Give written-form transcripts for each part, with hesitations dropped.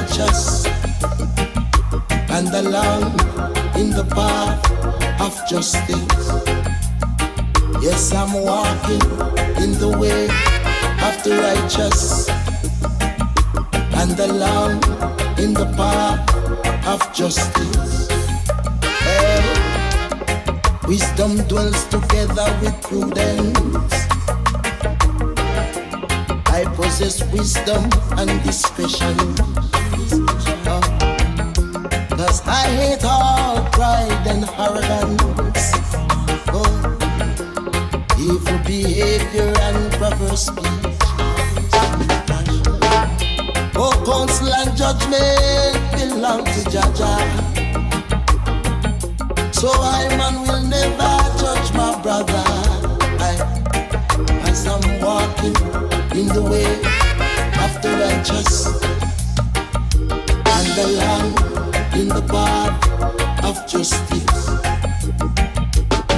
righteous and along in the path of justice. Yes, I'm walking in the way of the righteous and along in the path of justice. Wisdom dwells together with prudence. I possess wisdom and discretion. Cause I hate all pride and arrogance. Evil behavior and perverse speech. Counsel and judgment belong to Jaja. So I, man, will never judge my brother. As I'm walking in the way of the righteous and along in the path of justice.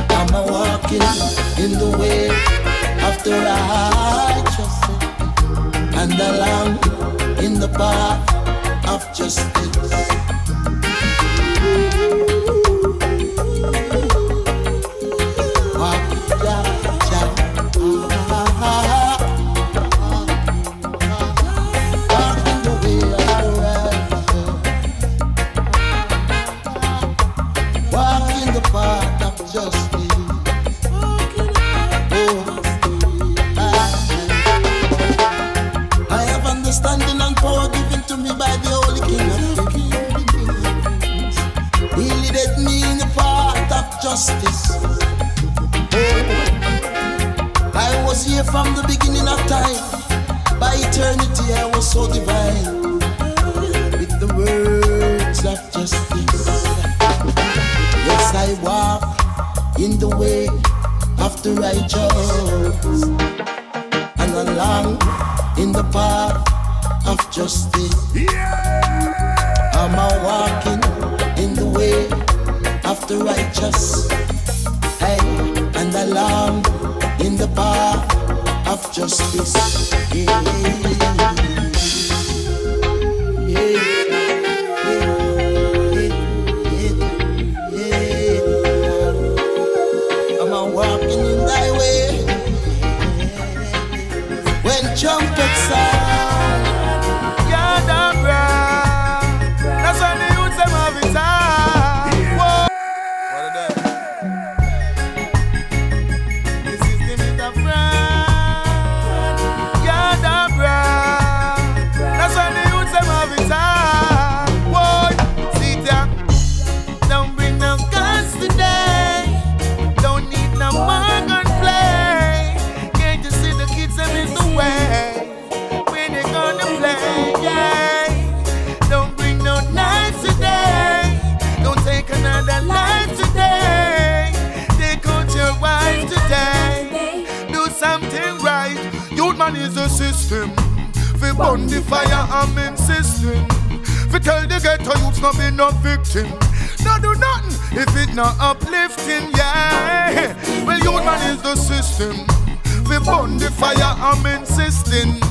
I'm walking in the way of the righteous and along in the path of justice. Justice. I was here from the beginning of time. By eternity I was so divine with the words of justice. Yes, I walk in the way of the righteous and along in the path of justice. I'm a walking in the way of the righteous, hey, and along in the path of justice. Yeah, yeah, yeah. I'm a walking in thy way. When trumpets sound, you're the ground. That's when the youths them have it time. Is a system. We burn the fire, I'm insisting. We tell the ghetto youths not be no victim. No do nothing if it not uplifting, yeah. Well, youth man is the system. We burn the fire, I'm insisting.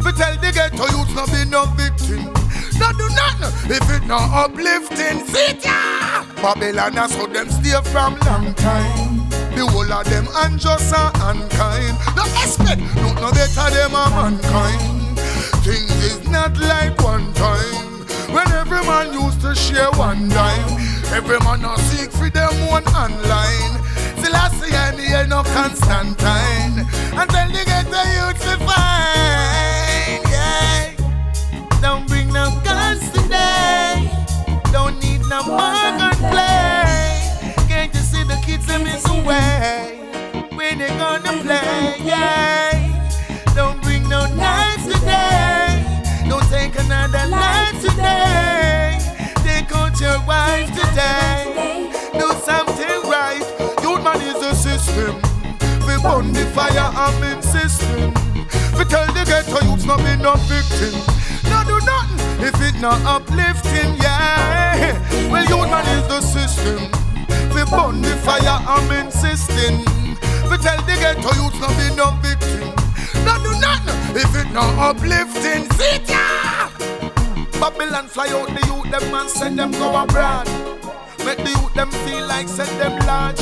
We tell the ghetto youths not be no victim. No do nothing if it not uplifting. See ya! Babylon has how them stay from long time. The whole of them unjust and unkind. No expect, no better them a mankind. Things is not like one time when every man used to share one dime. Every man a seek for them one online. Still I see and hear no Constantine. Until they get the youth to find, yeah. Don't bring no guns today. Don't need no more gunplay. Can't you see the kids them is away? When they gonna play, yeah. Don't bring no knives today. Don't take another life today. Take out your wife today. Do something right. Youth man is a system. We burn the fire, I'm insisting. We tell the ghetto youths not be no victim. No do nothing if it not uplifting, yeah. Well, youth man is the system. We burn the fire, I'm insisting. We tell the ghetto youths not be no victim. No do nothing if it not uplifting. See ya! Babylon fly out the youth, them and send them go abroad. Make the youth them feel like send them large.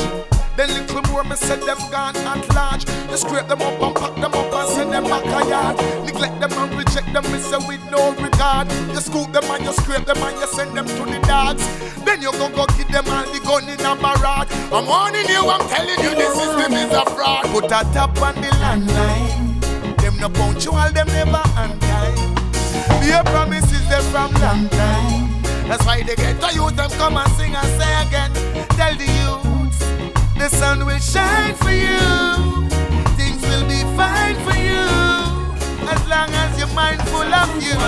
Then little more me send them gone at large. You scrape them up and pack them up and send them back a yard. Neglect them and reject them, me say with no regard. You scoop them and you scrape them and you send them to the dogs. Then you go give them all the gun in a barrack. I'm warning you, I'm telling you, this system is a fraud. Put a tap on the landline. Them no punctual, them never on time. Your promises them from long time. That's why they get to youth, them come and sing and say again. Tell the youth, the sun will shine for you. Things will be fine for you. As long as you're mindful of you.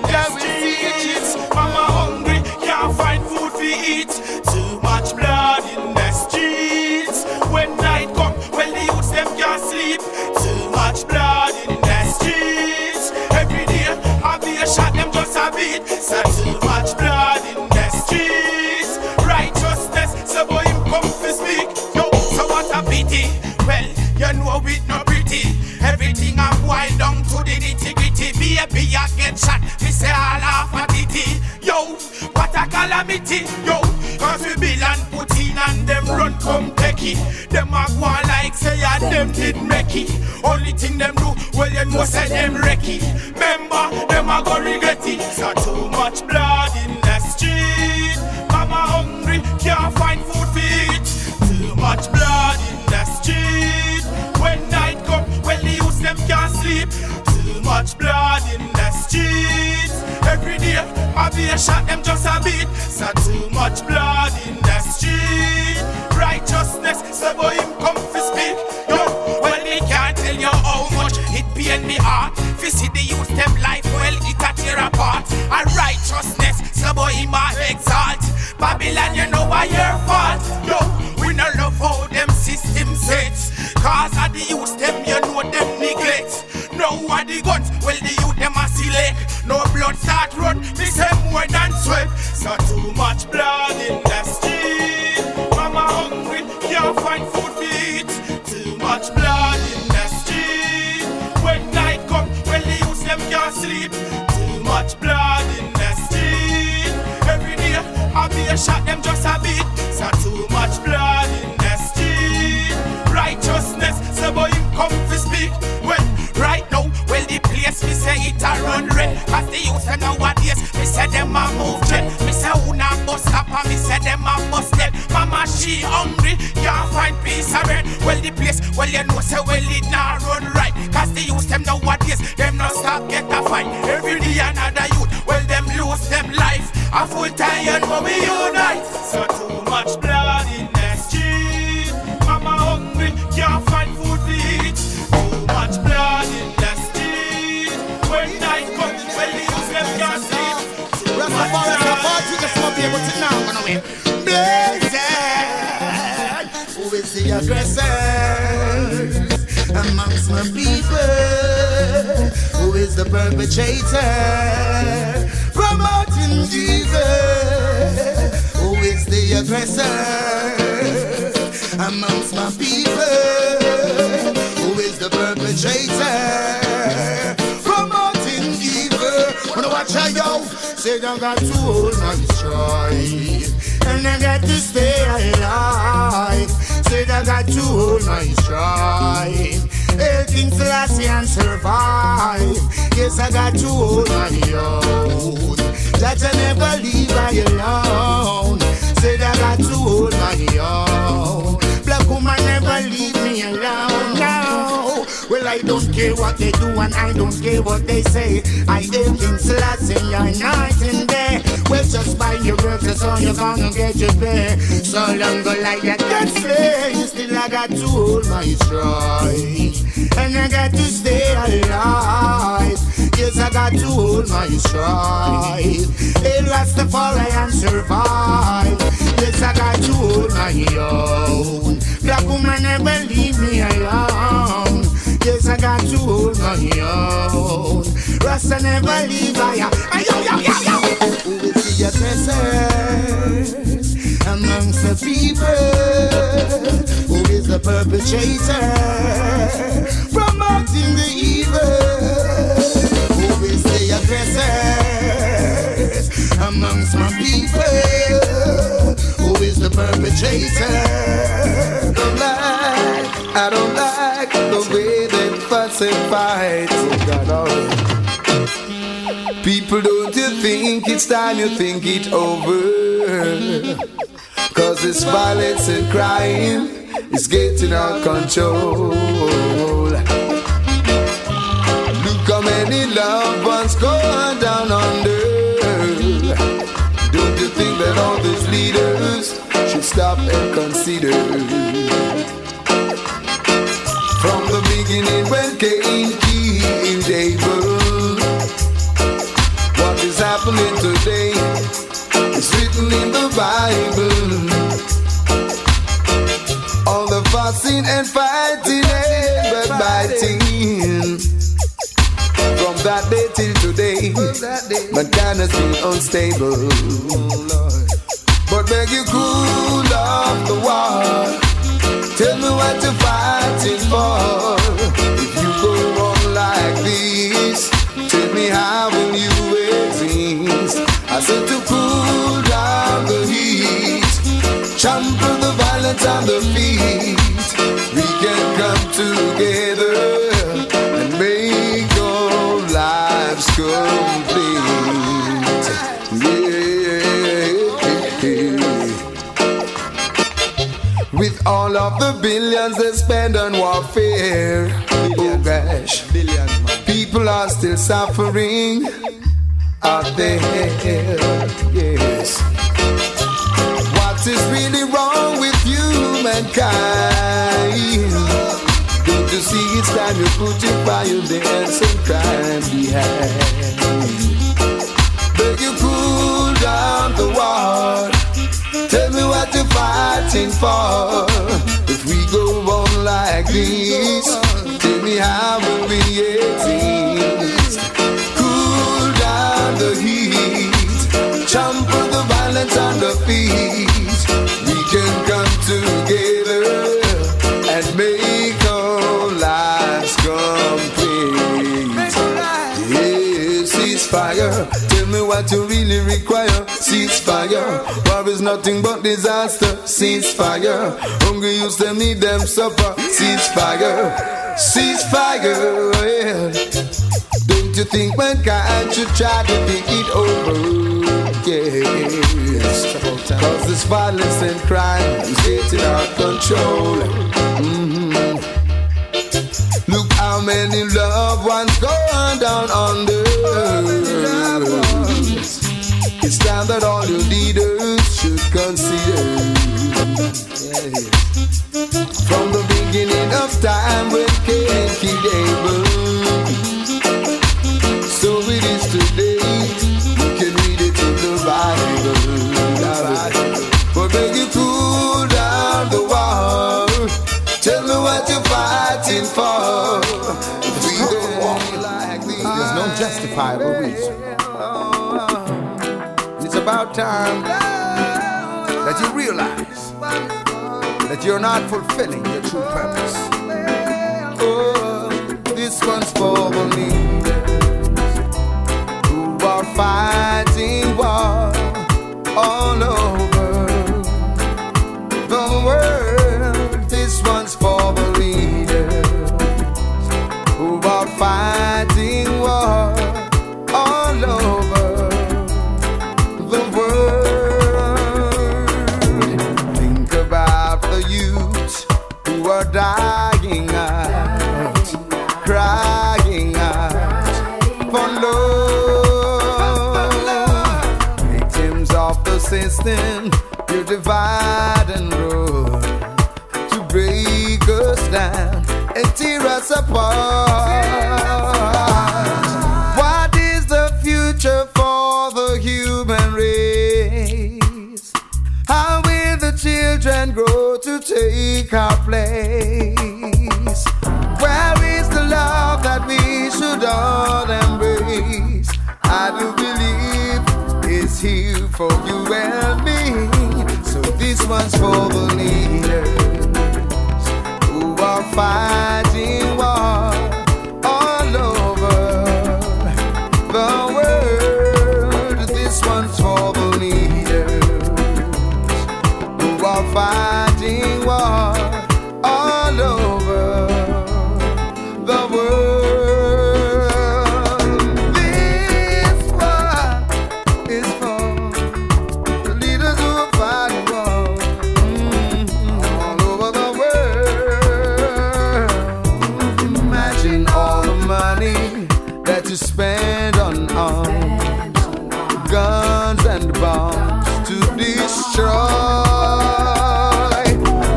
Yeah, we see it. Mama hungry, can't find food to eat. Too much blood in the streets. When night come, well the youths them can't sleep. Too much blood in the streets. Every day, I be a shot, them just a beat. So too much blood in the streets. Righteousness, so boy him come to speak. Yo, so what a pity. Well, you know it not pretty. Everything I boil down to the nitty-gritty. Baby, I get shot, me say all half a titty. Yo, what a calamity. Yo, cause we bill and put in and them run come Keke. Them a go on like say and them did make it. Only thing them do, well you know say them wrecky. Remember, them a go regret it. So too much blood in the street. Mama hungry, can't find food to eat. Too much blood in the street. When night come, well the youths them can't sleep. Too much blood in the streets. Every day, I be a shot, them just a beat. So too much blood in the street. Righteousness, so boy him come to speak. Yo, well they can't tell you how much it pain me heart. Fi see the youth them life, well it a tear apart. And righteousness, so boy him a exalt. Babylon, you know why your fault. Yo, we no love how them system sets. Cause of the youth them, you know them neglect. No what the guns, well the youth them a select. No blood start run, me say more than sweat. So too much blood in the street. Mama hungry, can't find food to eat. Too much blood in the street. When night come, well the youth them can't sleep. Too much blood in the street. Every day, I be a shot, them just a beat. So too much blood in the street. Righteousness, so boy him come to speak. Well, right now, well the place, me say it a run red. Cause the youth and nowadays, me say them a move jet. Me say who na bust up and me say them a bust dead. Mama she hungry, can't find peace of bread. Well the place, well you know say well it not run right. Cause the youth them nowadays, them no stop get a fight. Every day another youth, well them lose them life. A full time but we unite. So too much blood in the street. Mama hungry, can't find food to eat. Too much blood in the street. When night comes, well the youth them can't sleep. Rastafari, just won't be able to now run away. Blessed, who is the aggressor amongst my people? Who is the perpetrator promoting evil? Who is the aggressor amongst my people? Who is the perpetrator promoting evil? Wanna watch how yo say I got to hold my stride and I got to stay alive. Say I got to hold my stride, helping Selassie and survive. Yes, I got to hold my own. That I never leave I alone. Say I got to hold my own. Black woman never leave me alone. No. Well, I don't care what they do and I don't care what they say. I am in Selassie, you're night and day. Well, just buy your work, that's all you're gonna get your pay. So long go like that, can't slay. Still I got to hold my stride and I got to stay alive. Yes, I got to hold my stride. Hey, Rastafari and survive. Yes, I got to hold my own. Black woman never leave me alone. Yes, I got to hold my own. Rasta never leave I. Yo, yo, yo, yo. Who is the aggressor amongst the people? Who is the perpetrator promoting the evil? Who is the aggressor and fight. People, don't you think it's time you think it over? Cause this violence and crime is getting out of control. Look how many loved ones going down under. Don't you think that all these leaders should stop and consider? From the beginning when Cain killed Abel, what is happening today is written in the Bible. All the fussing and fighting and backbiting. From that day till today, mankind has been unstable. But beg you, cool off the war. Tell me what you're fighting for. If you go on like this, tell me how will you exist? I said to cool down the heat, trample the violence on the feet. We can come together and make our lives complete. With all of the billions they spend on warfare, oh gosh, people are still suffering out there, yes. What is really wrong with humankind? Don't you see it's time you put your violence and crime behind? Beg you cool down the war. Tell me what you're fighting for. If we go on like this, tell me how will we exist? Cool down the heat, trample the violence on the feet. We can come together and make our lives complete. Yeah, ceasefire. Tell me what you really require. Ceasefire. War is nothing but disaster. Ceasefire. Hungry youths them need them supper. Ceasefire. Ceasefire. Yeah. Don't you think mankind should try to think it over? Yes. Cause this violence and crime is getting out of control. Look how many loved ones going down under. It's time that all your leaders should consider. From the beginning of time when Cain killed Abel, so it is today. You can read it in the Bible. But make you cool down the war. Tell me what you're fighting for. If we go on like this, there's no justifiable reason. It's about time that you realize that you're not fulfilling your true purpose. Oh, this one's for the leaders who are fighting war all over the world. This one's for the leaders who are fighting war all over the world. Think about the youth who are dying out, crying out for love. Victims of the system, you divide and rule to break us down and tear us apart. What is the future for the human race? How will the children grow to take our place? Where is the love that we should all embrace? I do believe it's here for you and me. So this one's for the leaders who are fighting war all over the world. This one's for the leaders who are fighting war all over the world. stand unarmed, guns and bombs to destroy.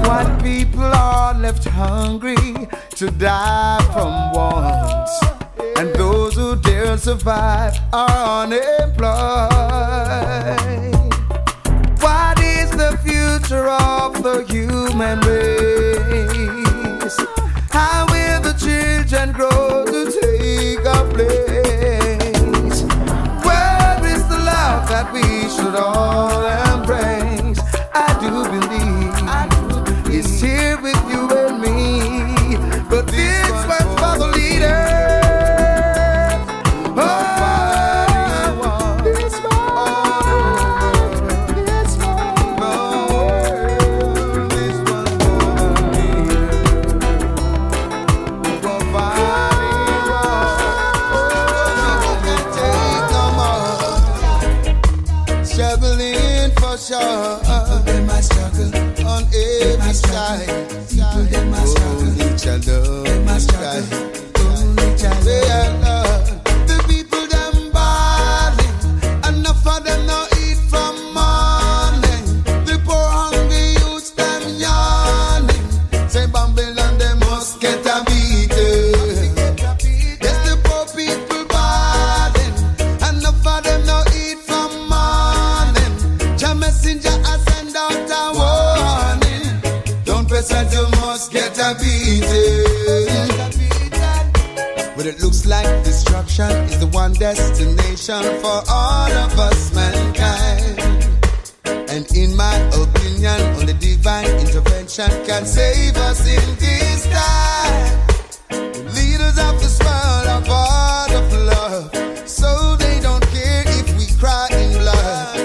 White people are left hungry to die from want, and those who dare survive are unemployed. What is the future of the human race? How will the children grow to take a place? Where is the love that we should all embrace? I do believe it's here with you and me, but this one's for the leader. People them a struggle on every side. People them a struggle. Only child them a struggle. Only child. The people them balling. Enough of them no eat from morning. The poor hungry youths them yawning. Say Babylon them must get a beating. Yes, the poor people balling. Enough of them no eat from morning. Messenger, I send out a warning. Don't press and you must get a beating. But it looks like destruction is the one destination for all of us mankind. And in my opinion, only divine intervention can save us in this time. The leaders of this world are part of love, so they don't care if we cry in blood.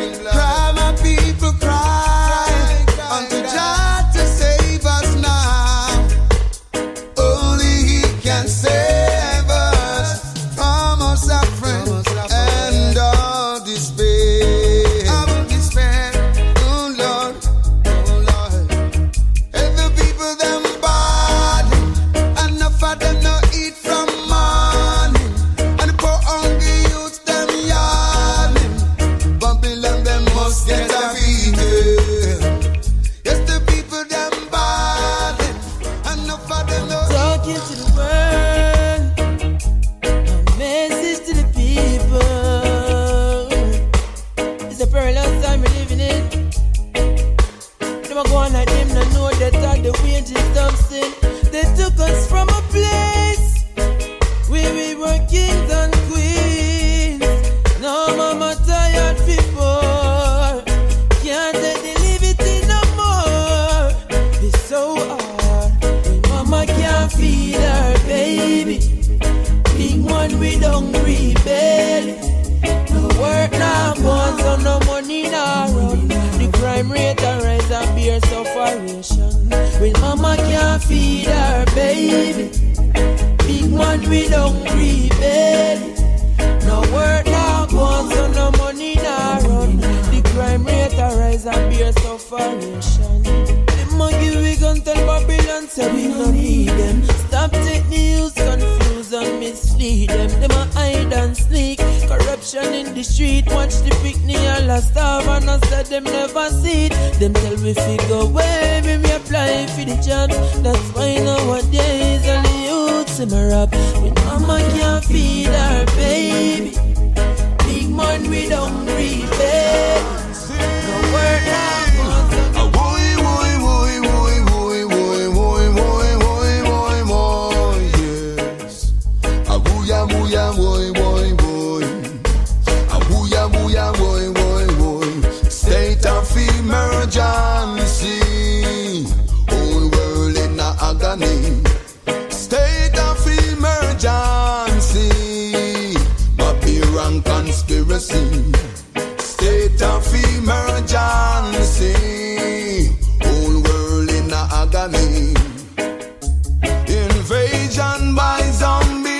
Invasion by zombies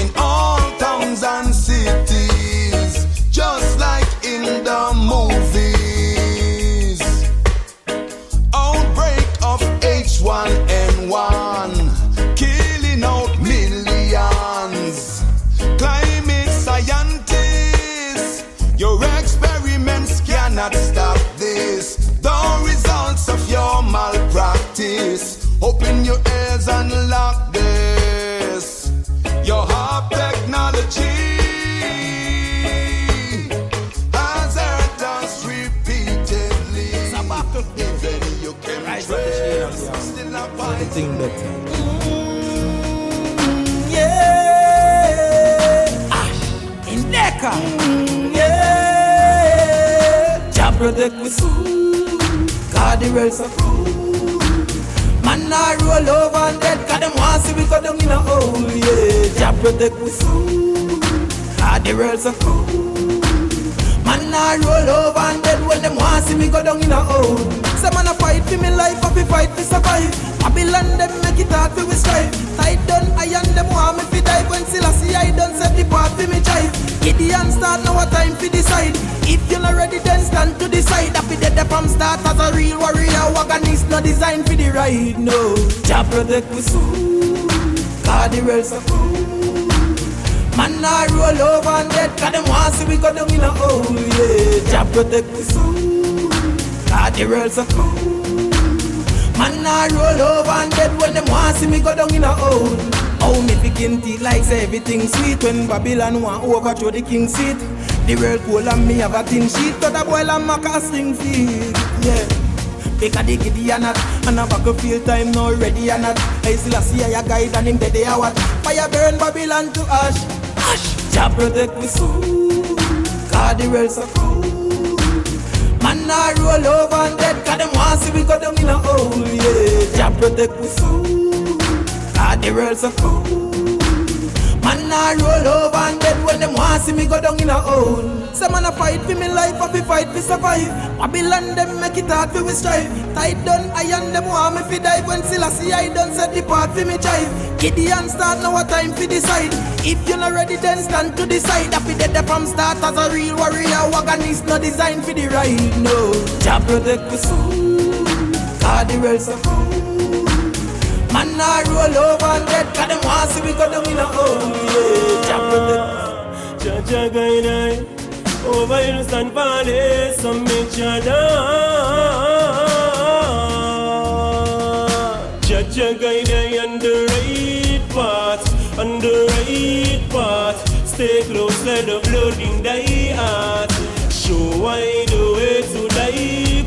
in all towns and cities, just like in the movies. Outbreak of H1N1, killing out millions. everything better. Yeah, in Dycr. Yeah, Jah protect me soul, 'cause the rails are cool. Man, I roll over and dead, 'cause them want see we go down in a hole. Yeah, Jah protect me soul, 'cause the rails are cool. Man, I roll over and dead when them want see me go down in a hole. Some man a fight for me life, I fi fight for survive. Babylon them make it hard for we strive. Tight done, I and them want me fi dive. When Selassie don't set the path for me drive. Gideon start now a time fi decide. If you're not ready then stand to the side. I fi dead from start as a real warrior. Wagon is not designed for the ride, no. Jah protect me soul, 'cause the rails are cool. Man, I roll over and dead, 'cause them want see we go down in a hole, yeah. Jah protect me soul, 'cause the rails are cool. Man, I roll over and dead when them want see me go down in a hole. Oh, me picking teeth like say everything sweet. When Babylon want overthrow the king seat. The world cool and me have a thin sheet. Got a boil and make a sling feet, yeah. Because the Gideon not, and a battlefield time now ready or not. I still see a guide and him dead they are what. Fire burn Babylon to ash. Jah protect me soul, 'cause the rails are cool. Man, I roll over and dead, 'cause them want see we go down in a hole, yeah. Jah protect me soul, 'cause the rails are cool. Man, I roll over and dead when them want see me go down in a hole. Some man a fight for me life, I fi fight for survive. Babylon them make it hard for we strive. Tight done, I and them want me fi dive. When Selassie I done set the path for me drive. Gideon start now a time fi decide. If you're not ready then stand to the side. I fi dead from start as a real warrior. Wagon is not designed for the ride, no. Jah protect me soul, 'cause the rails are cool. Man, I roll over and dead, 'cause them want see we go down in a hole, yeah. Jah protect me. Jah guide over innocent valley, some make Jah down. Jah guide on the right path, on the right path. Stay close, let the blood in thy heart. Show why the way to thy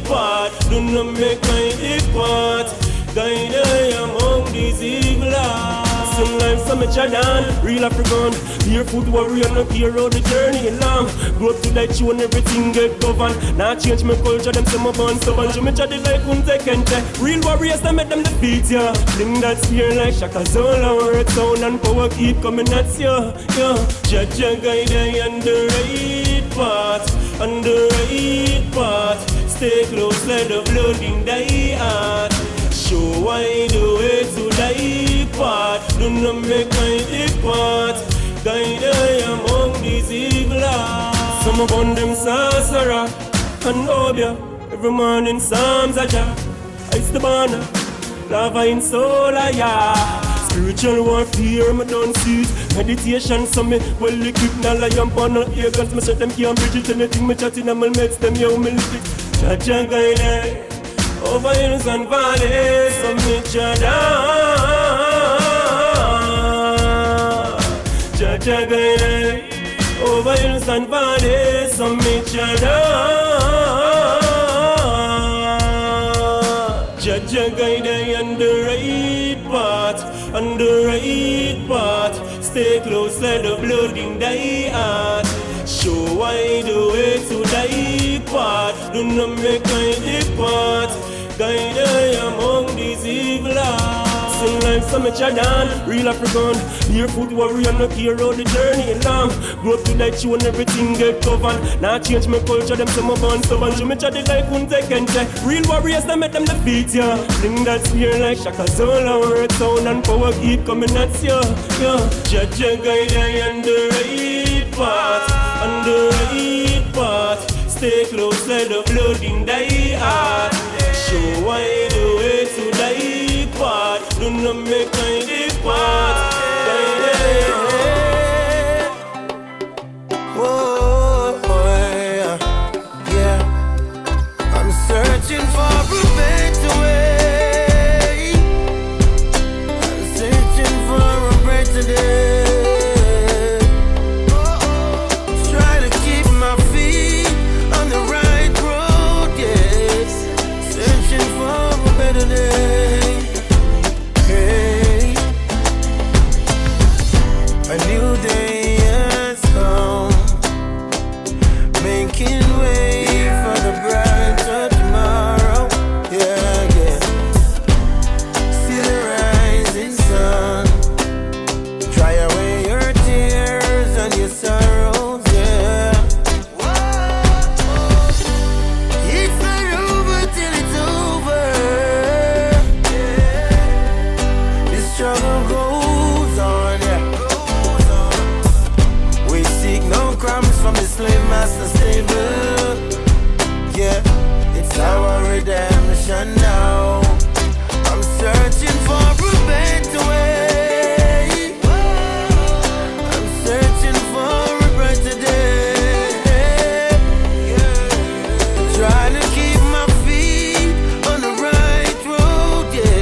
path. Do not make my depart. Guide I among these evil eyes. Some life, some Jordan, real African. Barefoot warrior, no care how the journey long. Grow up to like you and everything get governed. Now change my culture, them say my born stubborn. You me chat it like Kendre. Real warriors, they make them defeat ya. Fling that spear like Shaka Zulu. Word sound and power keep coming at ya. Jah guide I on the right path, on the right path. Stay close, let the blood in thy heart. Show why the way to thy path. Do not make my depart. Guide I among these evil eyes. Some of them sorcerer and obia. Every morning psalms are Jah. Ice the banner, lava in soul, yeah. Spiritual warfare, me don't see it. Meditation, so me well equipped. Now I am born out here, cause me set them can't bridge it. Anything me chatting, I'm gonna make them, yo, me lift it. Jah guide I over hills and valleys, some make Jah down. Jah guide I over hills and valleys, some make Jah down. Jah guide I on the right path, on the right path. Stay close, let the blood in thy heart. Show why the way to thy path. Do not make my depart. Guide I among these evil eyes. Sing like some Jordan, real African. Barefoot warrior, no care how the journey long. Grow up to like you and everything get governed. Now change my culture, them say my born stubborn. You me chat it like Kendre. Real warriors, they make them defeat ya. Fling that spear like Shaka Zulu. Word sound and power keep coming at ya. Jah guide I on the right path, on the right path. Stay close, let the blood in thy heart. Show why the way to thy path. Do not make my depart. Yeah. I'm searching for a better way. I'm searching for a better day. Try to keep my feet on the right road, yes. Searching for a better day. new day has come, making way for the brighter tomorrow. Yeah, yeah. See the rising sun, dry away your tears and your sorrows. Yeah. It's not over till it's over. Yeah. The struggle goes on. Yeah. We seek no crumbs from the slave master stable. Yeah, it's our redemption now. I'm searching for a better way. I'm searching for a brighter day. Trying to keep my feet on the right road. Yeah,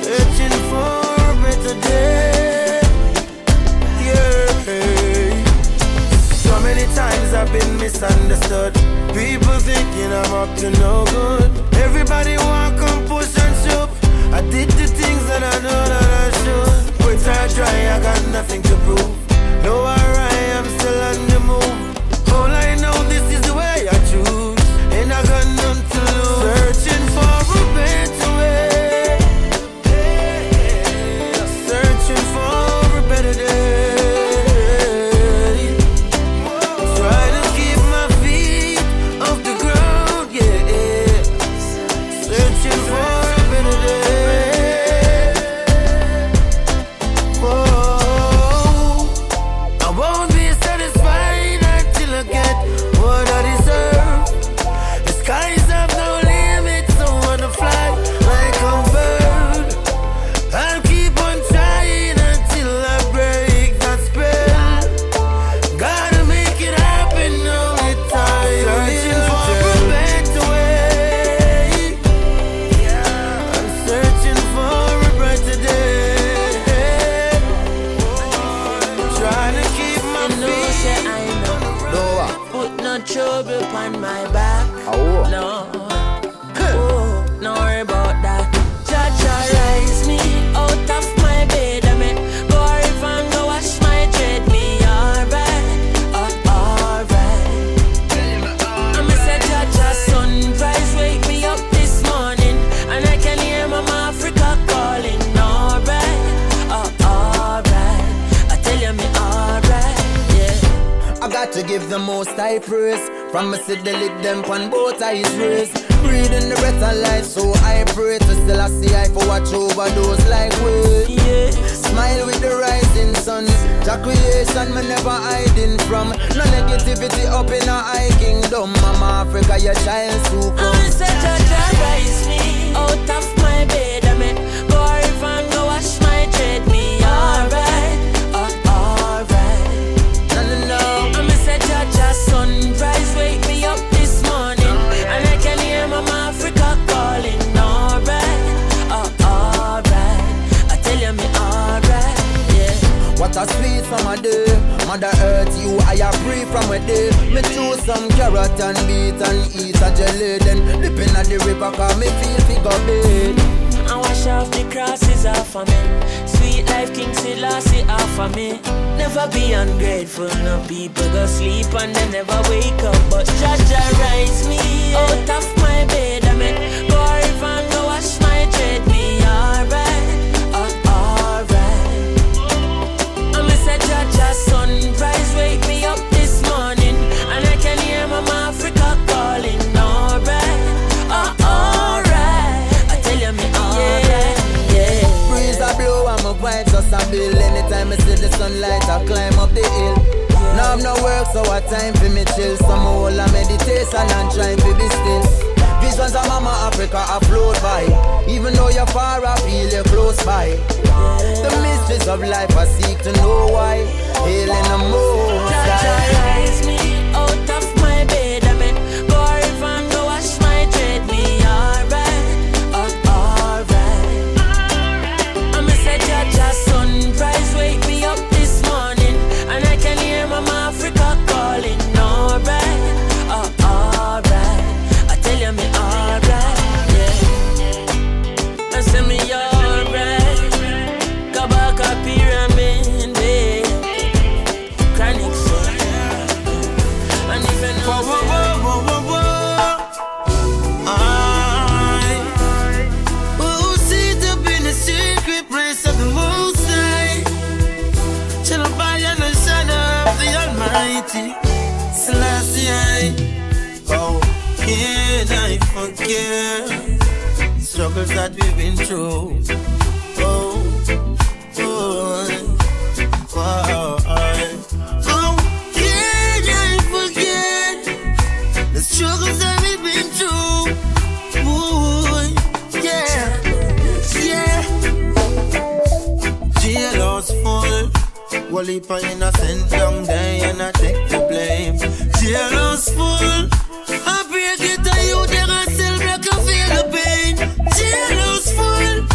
searching for a better day. Yeah. So many times I've been misunderstood. People thinking I'm up to no good. Everybody want come push and shove. I did the things that I know that I should. Quit or dry, I got nothing to prove. No, alright, I'm still on the move. All I know, this is the way I choose. And I got none to lose. Searching for a better way. Searching for a better day. Try to keep my feet off the ground, yeah. Searching for a better day. Whoa. I won't be satisfied until I get what I deserve. The skies have no limit, so I wanna fly like a bird. I'll keep on trying until I break that spell. Gotta make it happen all the time. Searching for a better way. I'm searching for a brighter day. Trying to keep my feet on the right. Put no trouble upon my back. No. No worry about that. Jaja rise me out of my bed. I mean, go if and go wash my dread. Me alright, alright. I'm a say Jaja sunrise wake me up this morning, and I can hear Mama Africa calling. Alright, alright. I tell you me alright, yeah. I got to give the most high praise. From me see the lick them on both eyes raised. Breathing the breath of life, so I pray to still I see I for watch over those like we. Yeah. Smile with the rising sun. The creation me never hiding from. No negativity up in our kingdom. Mama Africa, your child to come. I'm say Jaja rise me out of my bed. I mean, go if and go wash my dread. Me alright, alright. No. I'm say Jaja sunrise wake me up this morning, and I can hear Mama Africa calling. Alright, alright. I tell you me alright, yeah. What a sweet summer day. Mother Earth, you I a free from a day. Me choose some carrot and beet and eat a jelly. Then dipping at the river cause me feel figure big. I wash off the crosses off of me. Sweet life King Selassie off of me. Never be ungrateful, no people go sleep and they never wake up. But Jaja rise me out of my bed. I mean, go if and go wash my dread. Me alright, alright. I'm a say Jaja sunrise wake me up this morning, and I can hear Mama Africa calling. Alright, alright. I tell you me alright, yeah. Breeze a blow and my vibes just a bill. Anytime I see the sunlight I climb up the hill. Now I'm no work so a time for me chill. Some whole a meditation and trying to be still. Visions of Mama Africa I float by. Even though you're far I feel you're close by. The mysteries of life I seek to know why. Hailing the most Jaja rise me out of my bed. I mean, go if and go wash my dread. Me alright, alright. I'm a say Jaja sunrise wake me up this morning, and I can hear Mama Africa calling. Alright, alright. I tell you me alright, yeah. I say me alright. Kabaka pyramid, yeah. the Almighty Selassie. Oh, can I forget struggles that we've been through? Oh, oh, oh, oh, can I forget the struggles that we've been through? Ooh, yeah, yeah. Jail was full. One heap of innocent down there and I take the blame. Jail was full. I break it to you, then I still make you feel the pain. Jail was full.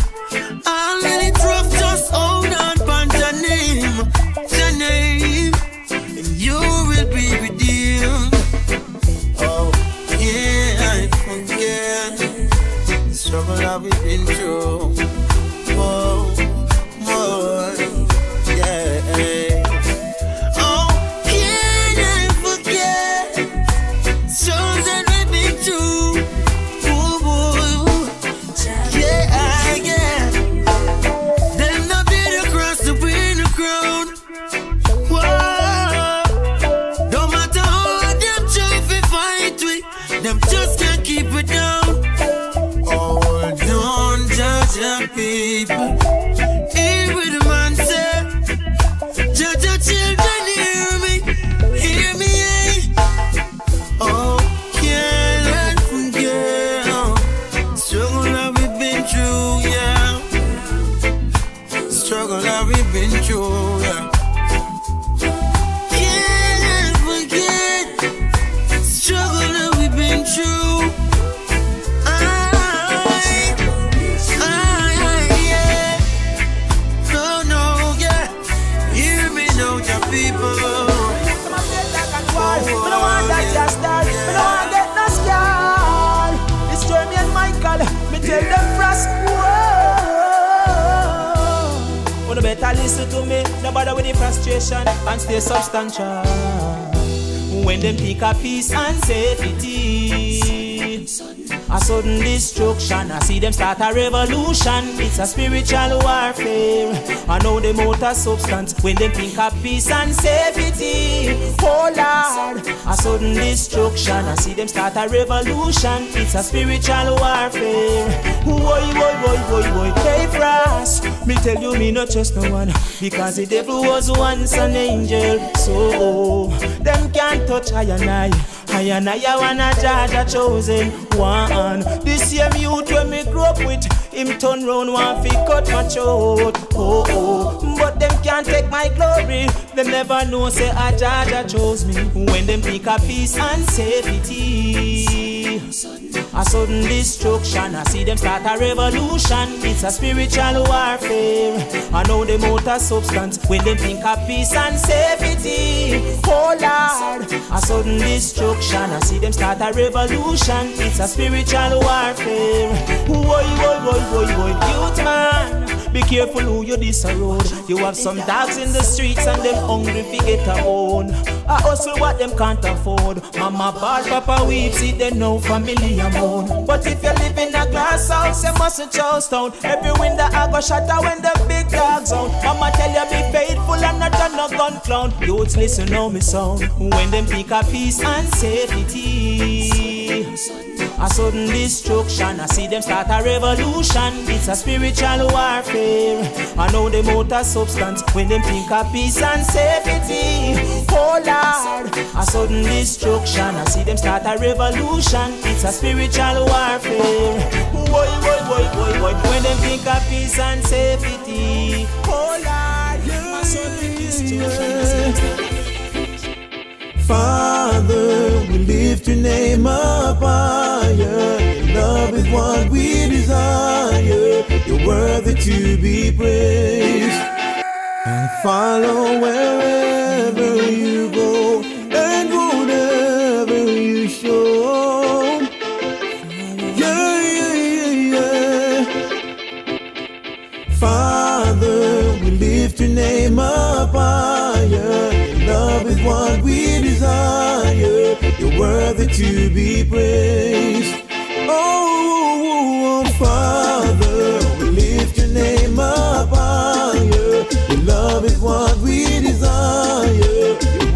All in it rough, just hold on pan your name, and you will be redeemed. Oh, yeah, I forget the struggle that we've been through. Whoa, whoa, yeah. Oh, can I forget struggles that we've been through? Ooh, yeah, yeah. Them not did across the win the crown. Whoa, no matter how them try to fight we, them just can't keep it down. Oh, don't judge your people. Hear what the man said. Judge your children, hear me, eh? Oh, can't let forget struggle that we've been through, yeah. Struggle that we've been through, yeah. Can't forget struggle that we've been through. Yeah. No, yeah. Hear me now, your people. Me no want that just start. Me no want get no scar. It's Jermain and Michael. Me tell them frost. Whoa. You better listen to me. No bother with the frustration and stay substantial. When them think of peace and safety, a sudden destruction. I see them start a revolution. It's a spiritual warfare. I know them out of substance when them think of peace and safety. Oh Lord, a sudden destruction. I see them start a revolution. It's a spiritual warfare. Boy, hey Frost, me tell you me not trust no one, because the devil was once an angel. So them can't touch I and I wanna judge a chosen one. This same youth when me grew up with, him turn round one fi cut my throat. Oh, but them can't take my glory. Them never know say a judge a chose me. When them think of peace and safety, a sudden destruction. I see them start a revolution. It's a spiritual warfare. I know them out of substance when them think of peace and safety. Oh Lord, a sudden destruction. I see them start a revolution. It's a spiritual warfare. Boy, youth man, be careful who you this a road. You have some dogs in the streets and them hungry fi get a own. I hustle what them can't afford. Mama ball, papa weeps, it they know family amount. But if you live in a glass house, you mustn't choose down. Every window I go shatter when the big dogs out. Mama tell you be faithful and not a no gun clown. Youths listen now me sound. When them think of peace and safety, a sudden destruction. I see them start a revolution. It's a spiritual warfare. I know them out of substance when them think of peace and safety. Oh Lord, a sudden destruction. I see them start a revolution. It's a spiritual warfare. Boy, when them think of peace and safety. Oh Lord, a sudden destruction. Father, we lift your name up higher. Your love is what we desire. You're worthy to be praised. And follow wherever you go and whatever you show. Yeah. Father, we lift your name up higher. Your love is what we desire. You're worthy to be praised. Oh, Father, we lift your name up higher. Your love is what we desire. You're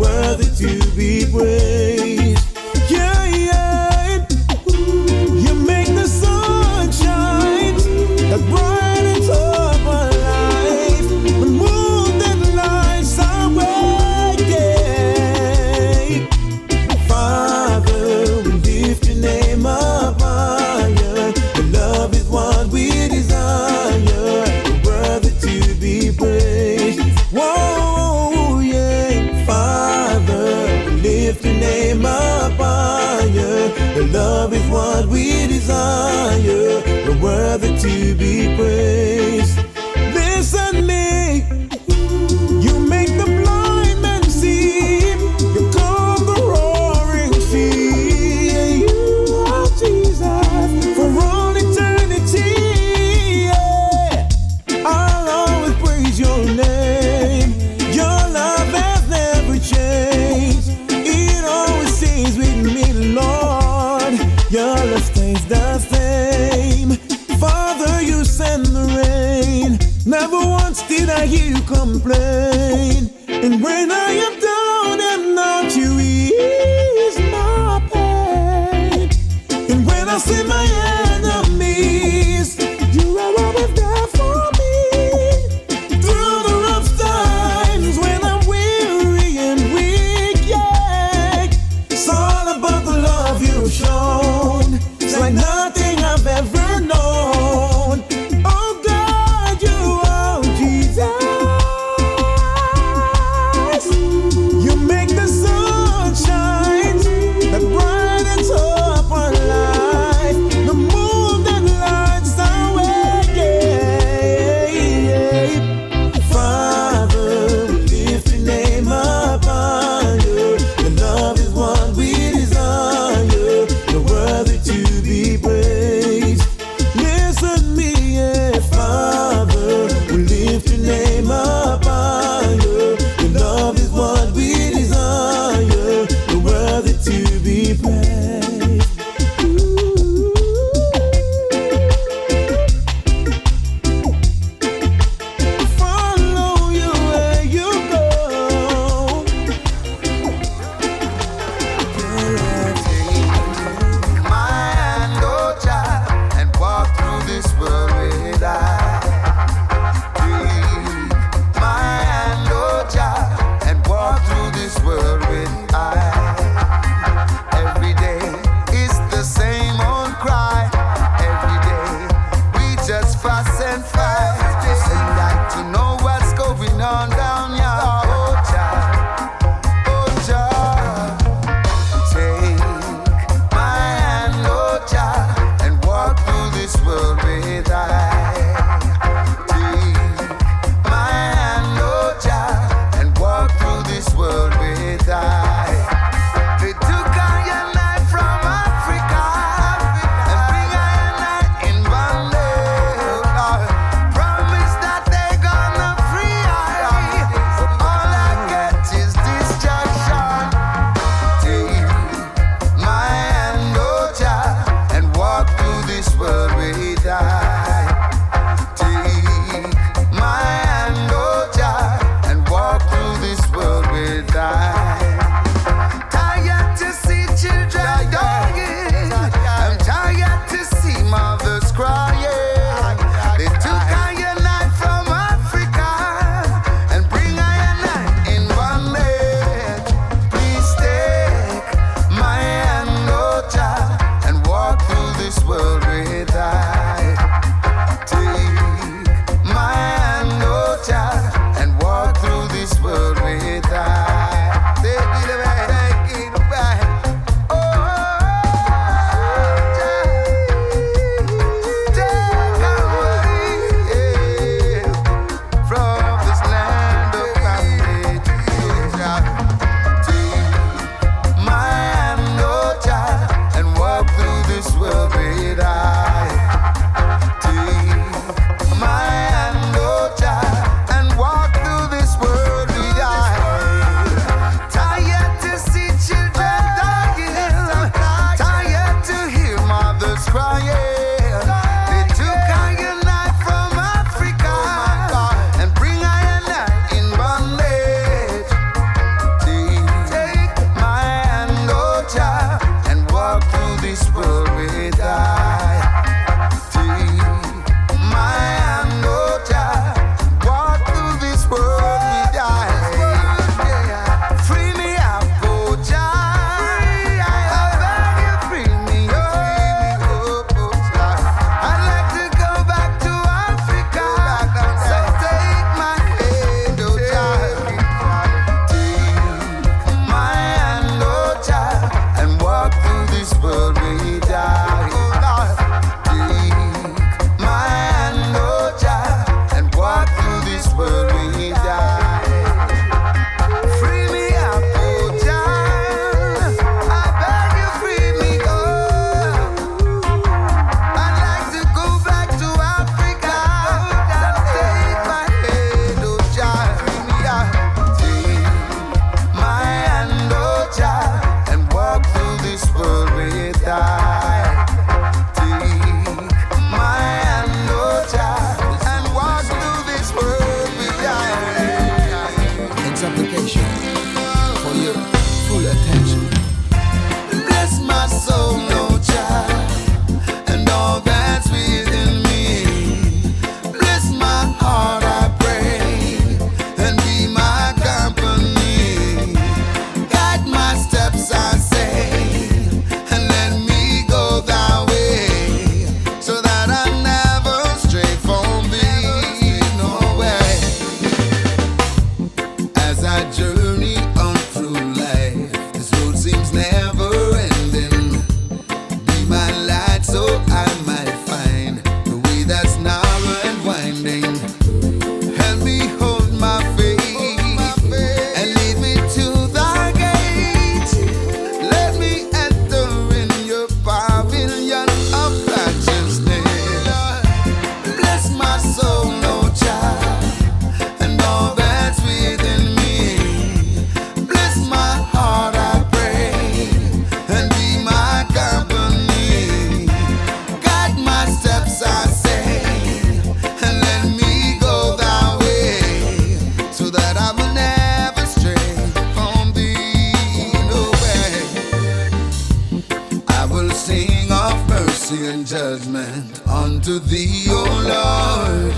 bring judgment unto thee, O Lord,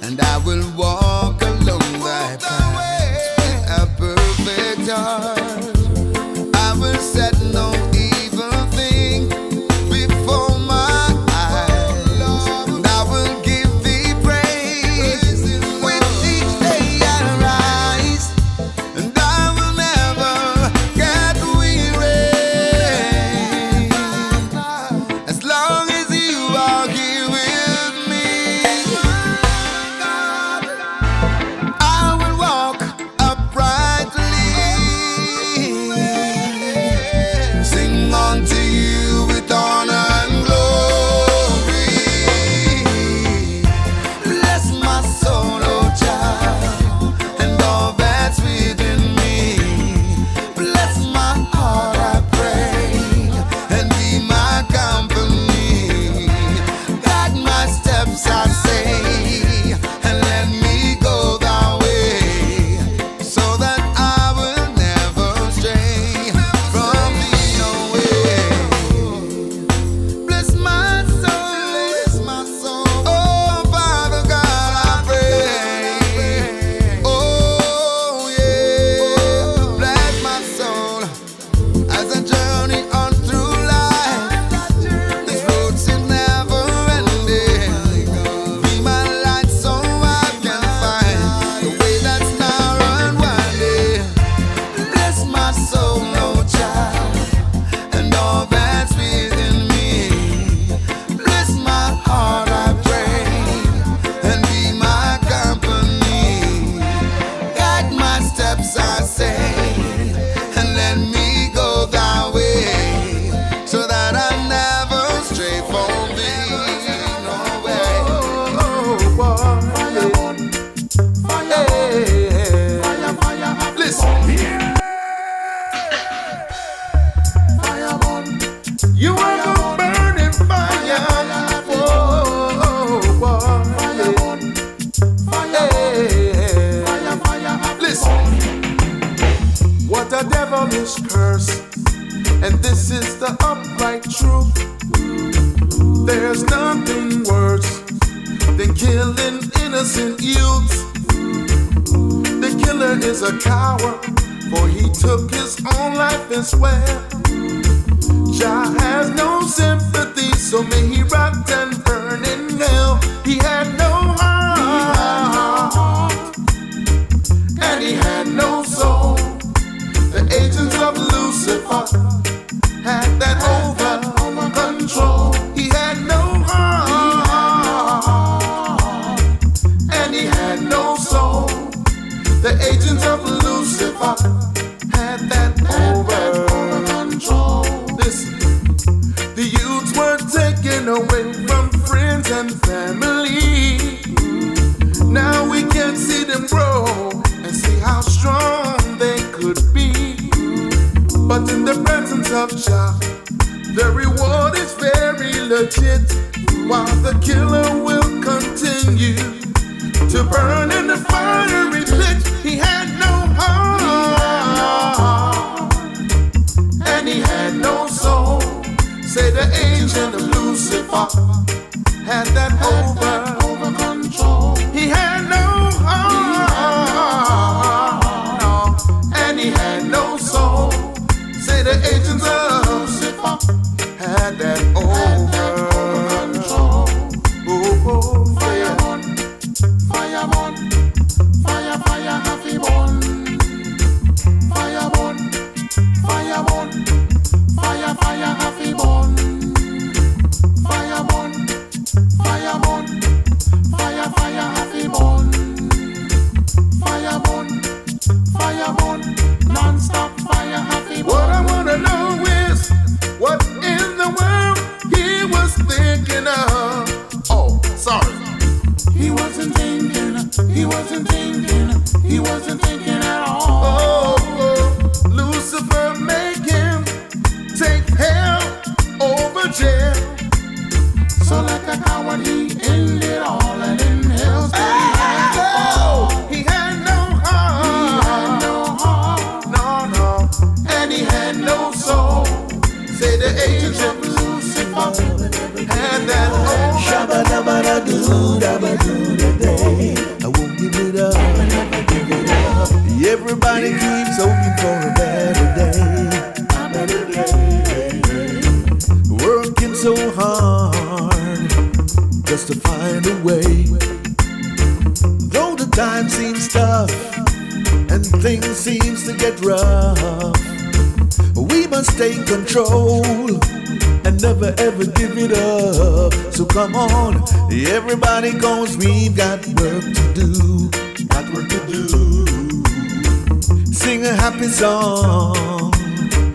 and I will walk along thy path with a perfect heart. I will set no evil thing before my eyes, and I will give thee praise with each day I rise, and I will never get weary as long as you are here with me. I will walk uprightly, sing unto you with honor and glory. Bless my soul, O child, and all that's within me. Bless my heart, I pray, and be my company. Guide my steps, I say, and let me go thy way, so that I will never stray from thee away. Bless my soul, oh Father God, I pray. Oh yeah, bless my soul as I journey on through life. This road seems never ending. Be my light so I can find the way that's narrow and winding. Bless my soul, no child, and all that's within me. Bless my heart, I pray, and be my company. Guide my steps, I say, and let me go thy way, so that I never stray from thee. No way. Listen, you are the burning fire. Listen, what a devilish curse, and this is the upright truth. There's nothing worse than killing innocent youths. The killer is a coward, for he took his own life and swear. Jah has no sympathy, so may he rot and burn in hell. He had no heart, and he had no soul. The agents of Lucifer had that over control. He had no heart, and he had no soul. The agents of Lucifer had that over control. Listen, the youths were taken away from friends and family. Now we can see them grow and see how strong they could be. But in the presence of Jah, the reward is very legit, while the killer will continue to burn in the fiery pit. He had no heart, and he had no soul. Say the agent of Lucifer had that over control. He had no heart, no, and he had no soul. Say the agents of Lucifer had that over control. Oh, fire on, fire on, fire, fire, happy one. Fire on, fire on, fire, fire, happy one. Fire on, fire on, fire, fire, happy one. Fire on, fire on, non-stop fire, happy one. What I wanna know is what in the world he was thinking of. Oh, sorry. He wasn't thinking at all. Oh, Lucifer make him take hell over jail. So like a coward he ended all, and in hell's day he had no heart, no, and he had no soul. Say the agents of Lucifer And then Shabba dabba da do the day. I won't give it up. Everybody keeps hoping for a better day. Working so hard just to find a way. Though the time seems tough and things seems to get rough, we must take control and never ever give it up. So come on, everybody, cause we've got work to do. Got work to do. Sing a happy song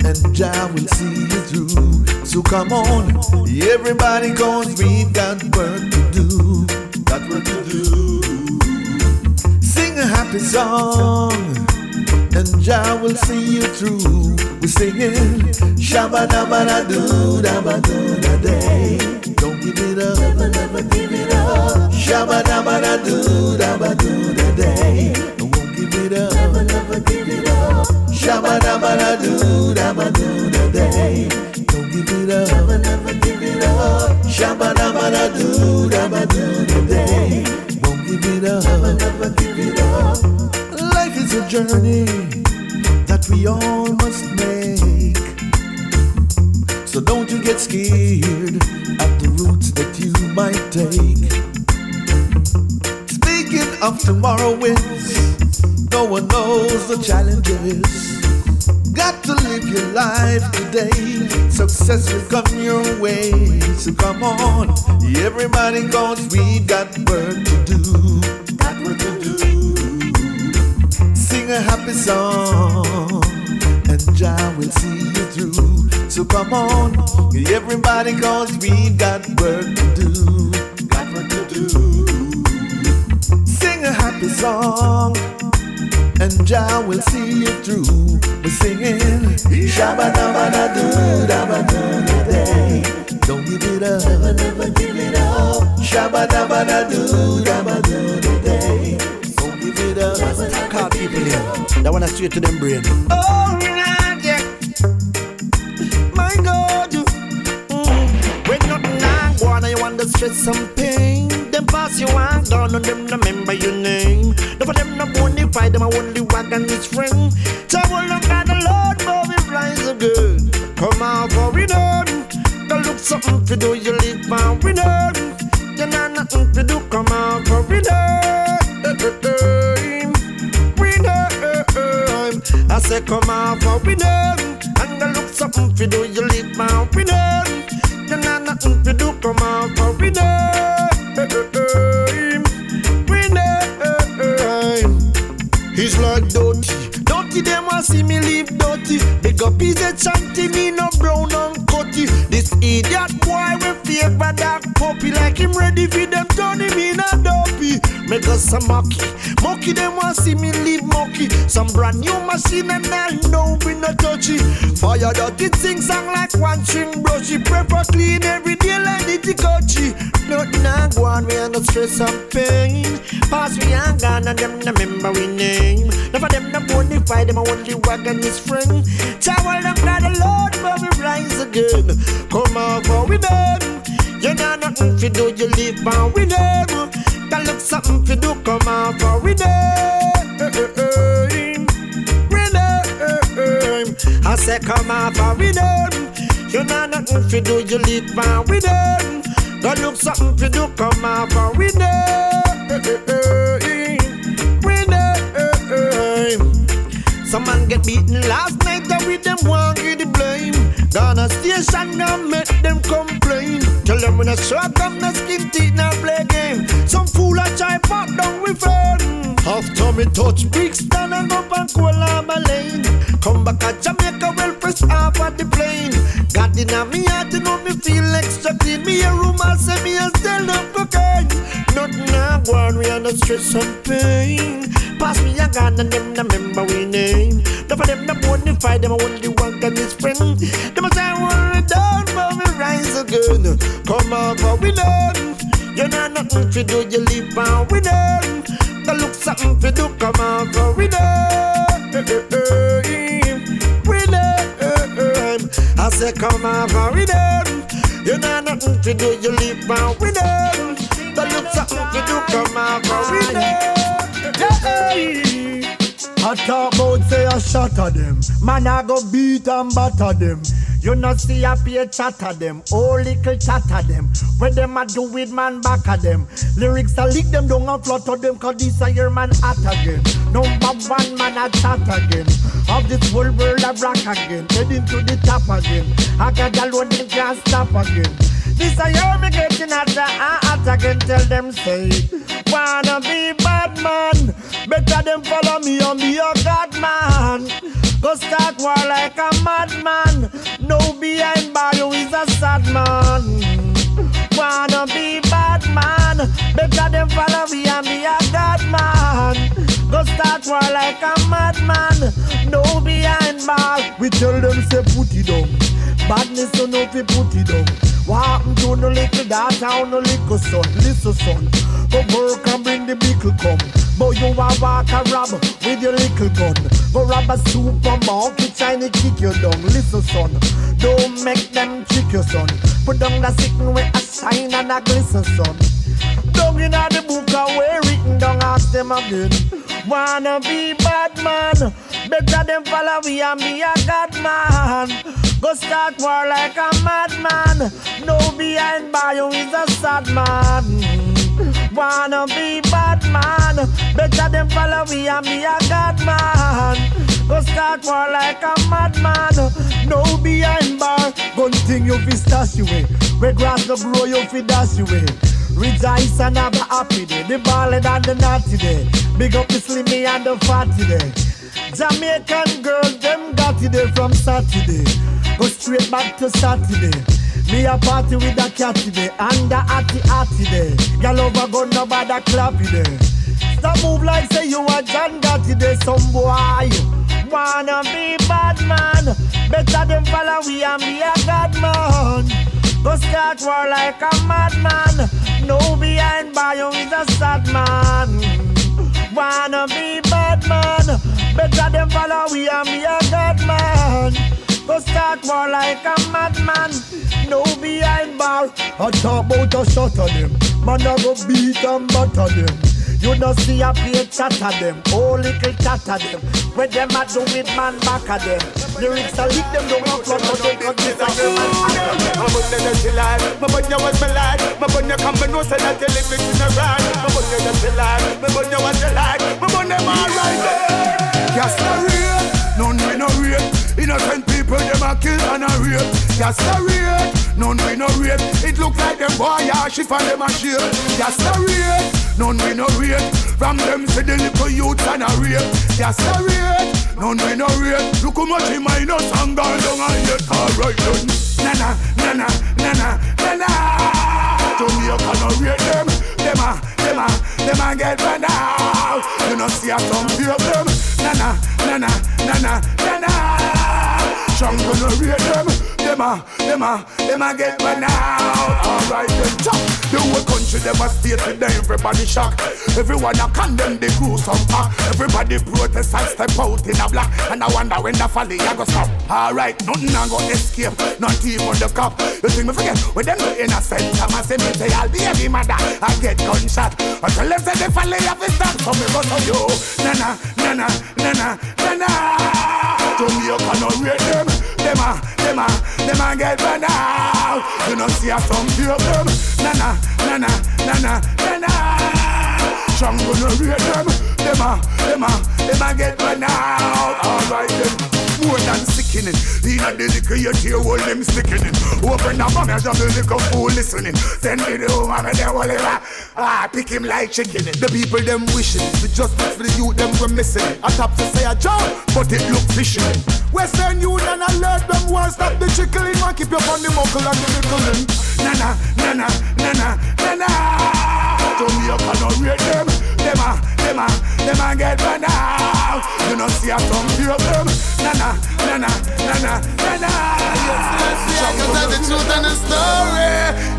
and Jah will see you through. So come on, everybody, cause we've got work to do. Got work to do. Sing a happy song and Jah will see you through. We're singing Shabba dabba da do da day. Don't give it up, never give it up. Shabba dabba da do da day. I won't give it up, never give it up. Shabba dabba da do da day. Don't give it up, never give it up. Shabba dabba da do da day. Won't give it up, never give it up. Life is a journey that we all must make. So don't you get scared at the routes that you might take. Speaking of tomorrow wins, no one knows the challenges. Got to live your life today. Success will come your way. So come on, everybody, cause we got work to do. Got work to do. Sing a happy song and Jah will see you through. So come on, everybody, cause we've got work to do. Got work to do. Sing a happy song and Jah will see you through. We're singing Shabba dabba da do the day. Don't give it up, never give it up. Shabba dabba da do the day. Don't give it up. Call people here. That one straight to them brain. Oh, yeah. My God, when nothing I want, you want the stress and pain. Them pass you on down on them, remember your name. No for them, no bonify them, I only walk on his friend. Trouble look at the Lord, but we rise again. Come out for we done. Don't look something to do, you live for we done. You know nothing to do, come out for we done. I say come out for we done. And I look something to do, you live for we done. You know nothing to do, come out for we done. We done. He's like dirty. Dirty, them want see me live dirty. Big up is a chanting in no brown and cutty. This idiot boy will favor that puppy. Like him ready for them turn him in a dopey. Make us a monkey. Monkey, them want see me live monkey. Some brand new machine and I know we not touchy. Fire dirty sing song like one string brushy. Prefer clean every day like the coachy. Nothing I go on, we are not stress and pain. Pass we and gone and them remember we name. Never them no bonify them, I only walk on his friend. Child them glad the Lord, but we rise again. Come on for we done. You know nothing to do, you live for we done. That look something to do, come on for we done. I say come on for we done. You know nothing to do, you live for we done. That look something to do, come on for we done. Some man get beaten last night and with them won't get the blame. Gonna station and make them complain. Tell them when I show come no skin teeth now play game. Some fool a try pop down with fun. After me touch Brixton and go back Colaba Lane. Come back at Jamaica well press off at the plane. God in a me heart to know me feel extra clean. Me a room I say me a still up cocaine. Nothing I want, we are not stress and pain. Pass me a gun and them remember we name. None of them no bonify them, I only one and his friend. Them a say worry down, but we rise again. Come on for we done. You know nothing to do, you live for we done. The look something to do, come on for we done. We done. I say come on for we done. You know nothing to do, you live out with them. Don't look something to do, come out with them. I talk about say I shatter them. Man, I go beat and batter them. You not see a peer chatter them, oh little chatter them. When them a do with man back at them. Lyrics a lick them down and flutter them, cause this a year man at again. Number one man a chat again. Of this whole world a rock again. Heading to the top again. I got alone them can't stop again. This a year me getting at again. Tell them say, wanna be bad man. Better them follow me and be a god man. Go start war like a madman. No behind bar, you is a sad man. Wanna be bad man. Better them follow me and be a god man. Go start war like a madman. No behind bar. We tell them say put it down. Badness so no fi put it down. What happen to no little daughter or no little son? Listen son, go work and bring the bickle come. But you a walk a rob with your little gun. Go rob a supermarket trying to kick you down. Listen son, don't make them trick you son. Put down the sitting with a shine and a glisten son. Down in the book away written down, ask them again. Wanna be bad man. Better them follow we and be a god man. Go start war like a madman. No behind bar, you is a sad man. Wanna be bad man. Better them follow we and be a god man. Go start war like a madman. No behind bar. Gun thing you fi stash away. Where grass no grow you fi dash away. Rejoice and have a happy day. The ballad and the naughty day. Big up the slimmy and the fatty day. Jamaican girls, them got it there from Saturday. Go straight back to Saturday. Me a party with a catty day. And the atty day. Girl over gun nobody clappy day. Stop move like say you a John Gotti day. Some boy wanna be bad man. Better them follow we and be a god man. Go start war like a madman. No behind bar, you is a sad man. Wanna be bad man. Better them follow we and be a god man. Go start war like a madman. No behind bar. I talk about a shot of them. Man I go beat and batter them. You don't see a play chatter them. Oh little chatter them. When them a do with man back at them. Lyrics a lick them down and flood but they cut this a them. I'm on the dirty line. My bunny was my life. My bunny come and know say that you live it in a ride. My bunny dirty line. My bunny was your life. My bunny my right there. Yes, no real. None we no real. Innocent people them a kill and a rape. Yes, no real. None we no rape. It look like them boy a shift and them a shield. Yes, no real. None we no rape. From them say the little youth and a rape. Yes, no real. None we no rape. Look how much he minus and gone down and yet alright then. Nana, nana, nana, nana. Jamaica no rate them. Them a get burned out. You know see a some few of them. Nana, nana, nana, nana. Jungle no rate them. Them a get burned out. Alright then, chop. The whole country them a state with them. Everybody shock. Everyone a condemn the crew some pack. Everybody protest and step out in a black. And I wonder when the folly a go stop. Alright, nothing a go escape. Not even the cop. You think me forget when them no innocent. I'm a say me say I'll be a mother. I get gunshot. Until them say the folly have a stop. So me go to you. Nana, nana, nana, nana. Jamaica no rate them. Them a get burned out. You know see a some few of them. Nana, nana, nana, nana. Jungle no rate them. Them a get burned out. Alright then. More than sickening. In a Dycr you hear all them sticking. Open up and measure the little fool listening. Send me the home and they all pick him like chicken. The people them wishing the justice for the youth them were missing. I top to say a job, but it look fishy. Western Union alert them won't stop the trickling. Man keep you on the muckle and the mickling. Nana, nana, nana, nana. Jamaica no rate them. Them a get burned out. You know see a some few of them. Nana, nana, nana, nana. Cause that's the truth and the story.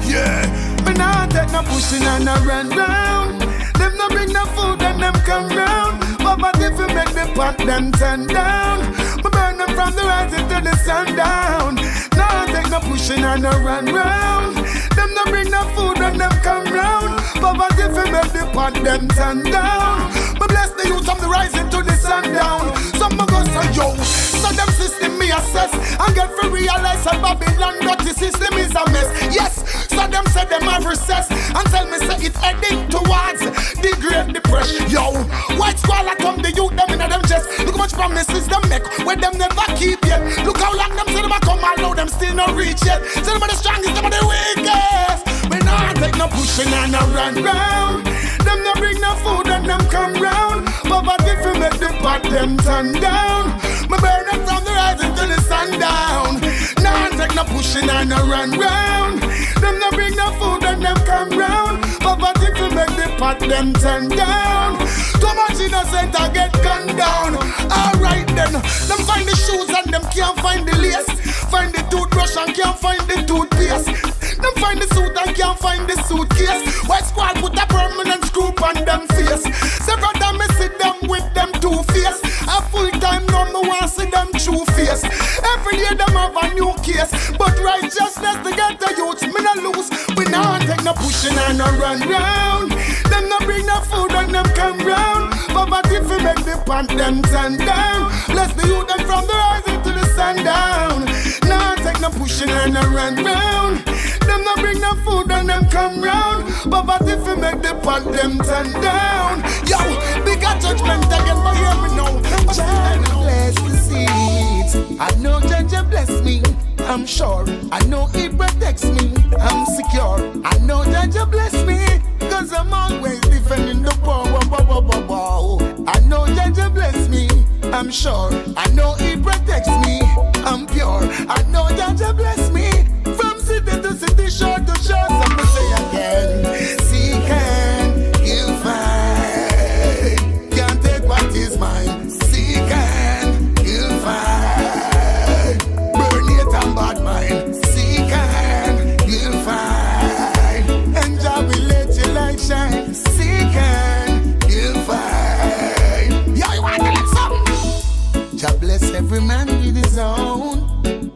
Yeah. Me nah take no pushing and no run round. Them no bring no food and them come round. But if you make them pot them turn down. Me burn them from the rising to the sundown. Nah take no pushing and a run round. Them no bring no food when them come round. Poverty fi make the pot them turn down. But bless the youth from the rising to the sundown. Some of us are yo, so them system me assess and get to realize that Babylon dirty system is a mess. Yes, so them say them have recess and tell me say it's heading towards the Great Depression. Yo, white squalor come the youth them in them chest. Look how much promises them make where them never keep yet. Look how long them say them a come and now them still no reach yet. Say them are the strongest, them are the weakest. We not take no pushing and no run round. Them no bring no food and them come round. Poverty fi make the pot them turn down. Me burn them from the rising to the sundown. Nah take no pushing and no run round. Them no bring no food and them come round. Poverty fi make the pot them turn down. Too much innocent I get gunned down. Alright then, them find the shoes and them can't find the lace. Find the toothbrush and can't find the toothpaste. Them find the suit and can't find the suitcase. White squad put a permanent screw on them face. Several times I sit them with them two face. A full time now me want see them true face. Every day them have a new case. But righteousness to get the youths me no lose. We not take no pushing and no run round. Them no bring no food and them come round. Poverty fi make the pant them turn down. Bless the youth them from the rising to the sundown. Nah take no pushing and no run round. Them no bring no food and them come round. Poverty fi make the pot them turn down. Yo, bigger judgment again, but hear me now. Child bless the seeds. I know Jah bless me, I'm sure. I know He protects me, I'm secure. I know Jah bless me, cause I'm always defending the poor. I know Jah bless me, I'm sure. I know He protects me, I'm pure. I know Jah bless me, from city to city, shore to shore. Some will say again, seek and you'll find. Can't take what is mine. Seek and you'll find. Burn it and bad mind. Seek and you'll find. And Jah will let your light shine. Seek and you'll find. Yo, you want to let some? Jah bless every man with his own.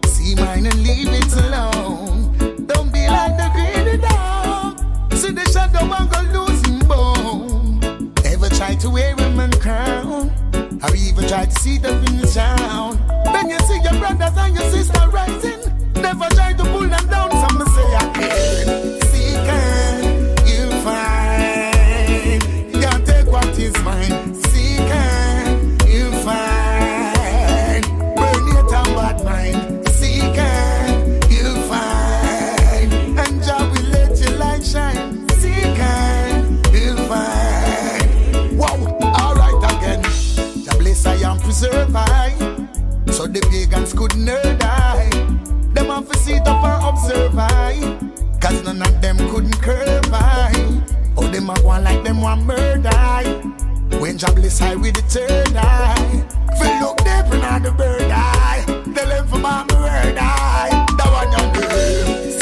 See mine and leave it alone. Don't be like the greedy dog. See the shadow and go losing bone. Ever try to wear a man crown? Or even try to see them in the town? When you see your brothers and your sister rising, never try to pull them down. Some will say again, seek and you'll find. Can't take what is mine. Seek and you'll find. Burn it and bad mind. Seek and you'll find. And Jah will let your light shine. Seek and you'll find. Wow, alright again. Jah bless I and preserve I, so the pagans could never die. Them have to sit up and observe I, cause none of them couldn't curb I. Oh, them a go like them want murder I. When Jah bless I with the third eye, feel look deep in the bird eye. Tell them for my word eye. That one you do.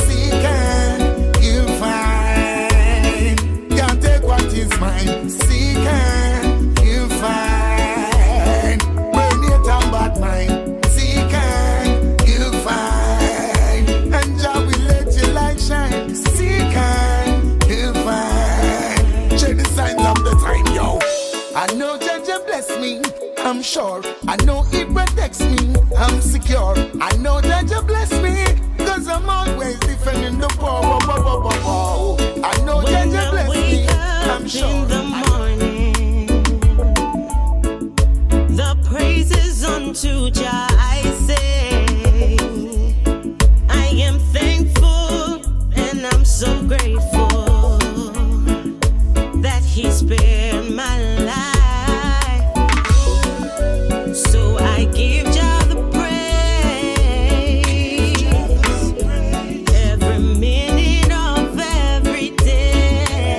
Seek and you'll find. Can't take what is mine. Seek and you'll find. Burn it and bad mind. Seek and you'll find. And Jah will let your light shine. Seek and you'll find. Check the signs of the time, yo. I know Jah bless me, I'm sure. I know He protects me, I'm secure. I know Jah bless me, cause I'm always defending the poor. I know Jah bless me, I'm sure. In the morning, the praises unto Jah I say. I am thankful and I'm so grateful that He spared my life. So I give Jah the praise every minute of every day.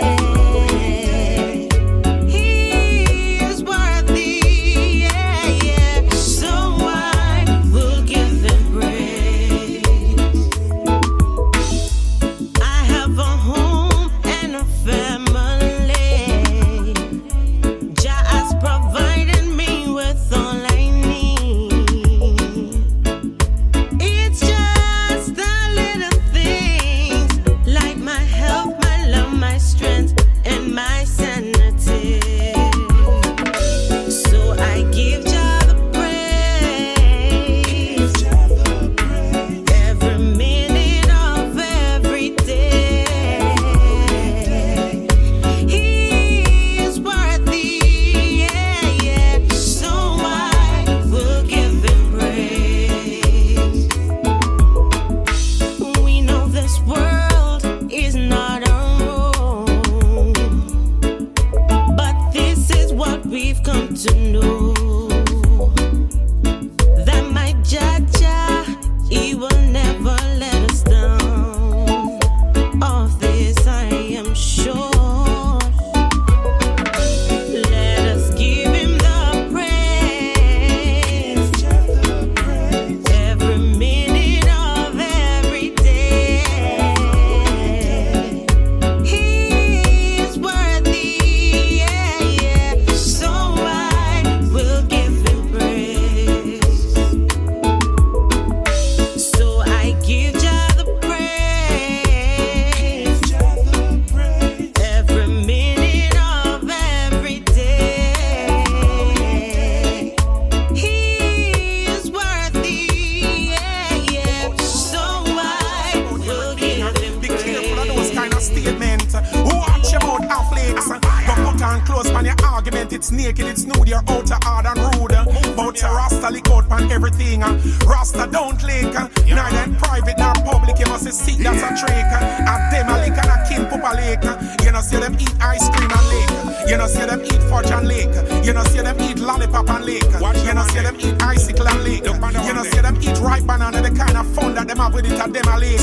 and close pan your argument. It's naked, it's nude, you're out of hard and rude. But your Rasta lick out pan everything. Rasta don't lick. Neither in private nor public. You must see that's a trick. At them a lick and a kin pupa lick. You know see them eat ice cream and lick. You know see them eat fudge and lick. You know see them eat lollipop and lick. You know see them eat icicle and lick. You know see them eat ripe banana. The kind of fun that them have with it at them a lick.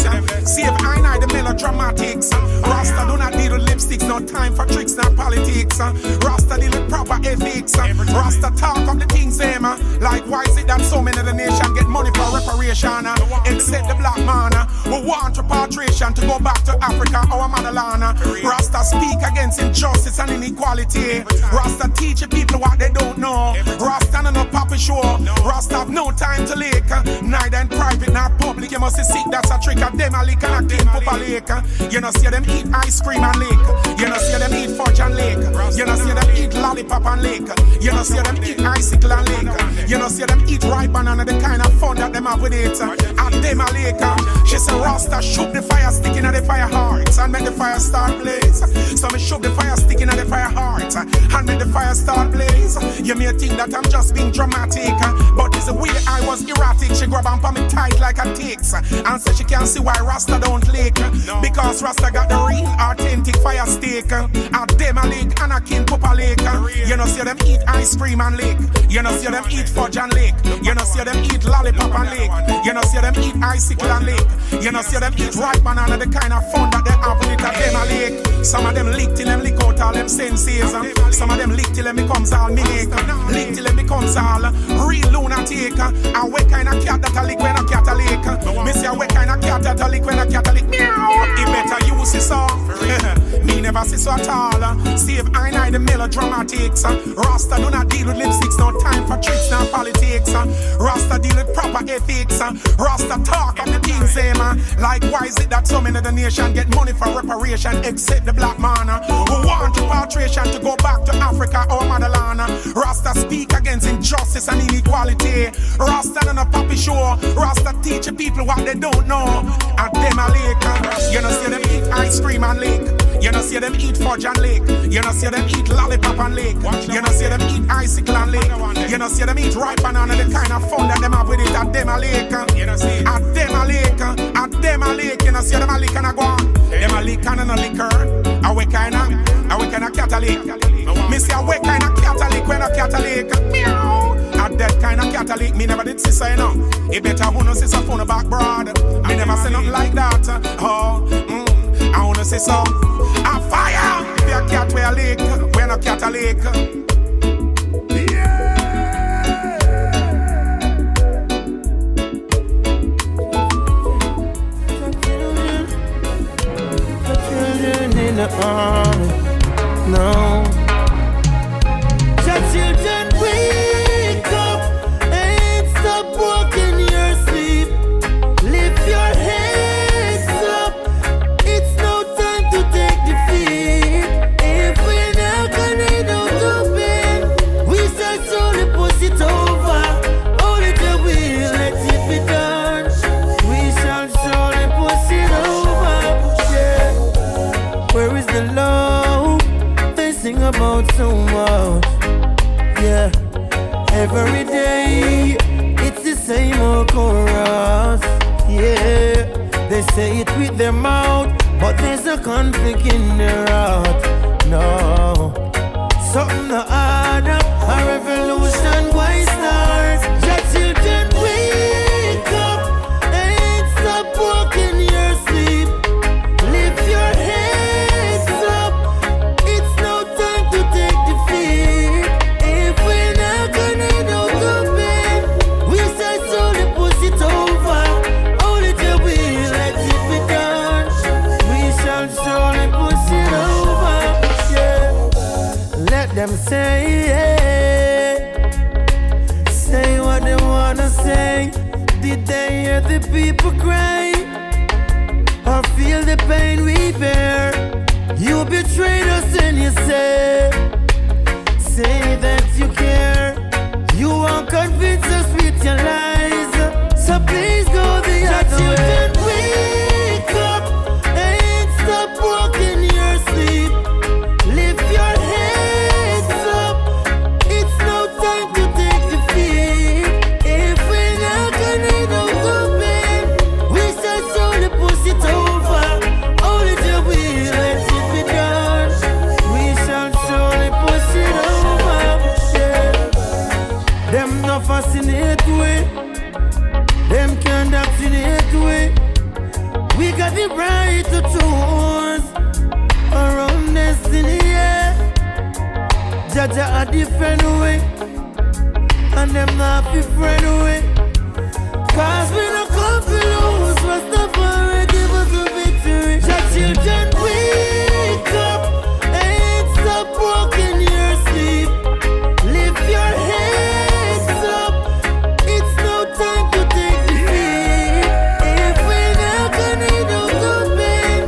Save I the melodramatics. Rasta do not deal with lipsticks. No time for tricks, not politics. Rasta deal with proper ethics. Rasta talk of the things them. Like why is it that so many of the nation get money for reparation? Except the black man who want repatriation to go back to Africa, our motherland. Rasta speak against injustice and inequality. Rasta teach people what they don't know. Rasta no papi show. Rasta have no time to lick. Neither in private nor public. You must see that's a trick of them a lick and a king pupa lick. You know see them eat ice cream and lick. You know see them eat fudge and lick. You know see them eat lollipop and lick. You know see them eat icicle and lick. You know see them eat ripe banana. The kind of fun that them have with it. And them a lick. She said Rasta shoot the fire stick in the fire hearts and make the fire start blaze. So me shoot the fire stick in the fire hearts and make the fire start blaze. You may think that I'm just being dramatic, but it's the way I was erratic. She grab and put me tight like a ticks and said she can't see why Rasta don't lick. Because Rasta got the real authentic fire stick. At them a lick and a king pupa lick. You know see them eat ice cream and lick. You know see them eat fudge and lick. You know see them eat lollipop and lick. You know see them eat icicle and lick. You know see them eat ripe banana. The kind of fun that they have with it at them a lick. Some of them lick till them lick out all them senses. Some of them lick till them becomes all mimic. Lick till them becomes all real lunatic. And what kind of cat that a lick when a cat a lick? Me say what kind of cat that a lick when a cat a lick? Meow. He better use his song. Me never see so at all. Save I the melodramatics. Rasta do not deal with lipsticks. No time for tricks, no politics. Rasta deal with proper ethics. Rasta talk of the things like why is it that so many of the nation get money for reparation except the black man who want repatriation to go back to Africa or motherland. Rasta speak against injustice and inequality. Rasta no papi show. Rasta teach people what they don't know. And them a lick. You know see them eat ice cream and lick. You know see them eat fudge and lick. You know see them eat lollipop and lick. You know see them eat icicle and lick. You know see them eat ripe banana. The kind of fun that them have with it at them a lick. At them a lick. At them a lick. You know see them a lick and a go on. Them a lick and a liquor. A we kind of cat a lick. Me say a we kind of cat a lick when a cat a lick. Meow. At that kind of cat a lick. Me never did see so you know. It better who no see so phone back broad. Me never say nothing like that. I wanna say so. A fire. Be a cat where a lick. When a cat a lick. In the army, no. Your children wake up and stop walking your sleep. Lift your heads up. It's no time to take defeat. If we're not gonna do bed, we shall slowly push it over. Only till we let it be done. We shall slowly push it over. Where is the love they sing about so much? Yeah, every day it's the same old chorus. Yeah, they say it with their mouth, but there's a conflict in their heart. No, something to add up, a revolution why starts. Your children wake up and stop walking your sleep. Lift your head. Them say what they wanna say. Did they hear the people cry or feel the pain we bear? You betrayed us and you say that you care. You won't convince us with your lies. So please go the other way. Wake up and stop walking your sleep. Lift your head. be bright to choose around destiny, yeah. Jaja a different way, and them not be friend way. Cause we no come to lose, Rastafari give us a victory. Your children wake up, ain't stop walking your sleep. Lift your heads up, it's no time to take defeat. If we not gonna do the pain,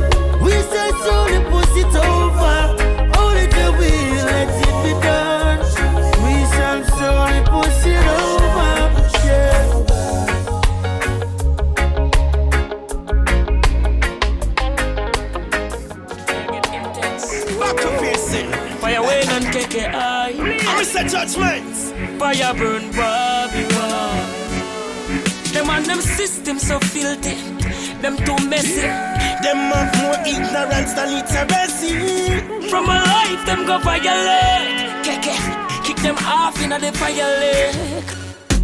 we shall slowly push it over. Only the will let it be done. We shall slowly push it over, yeah. Back to facing. Fire Wayne and Keke, aye. I'm a judgments. Fire burn Babylon. Them and them systems so filthy. Them too messy. Them have more ignorance than literacy. From a life, them go violate. Keke, kick them off in the fire lake.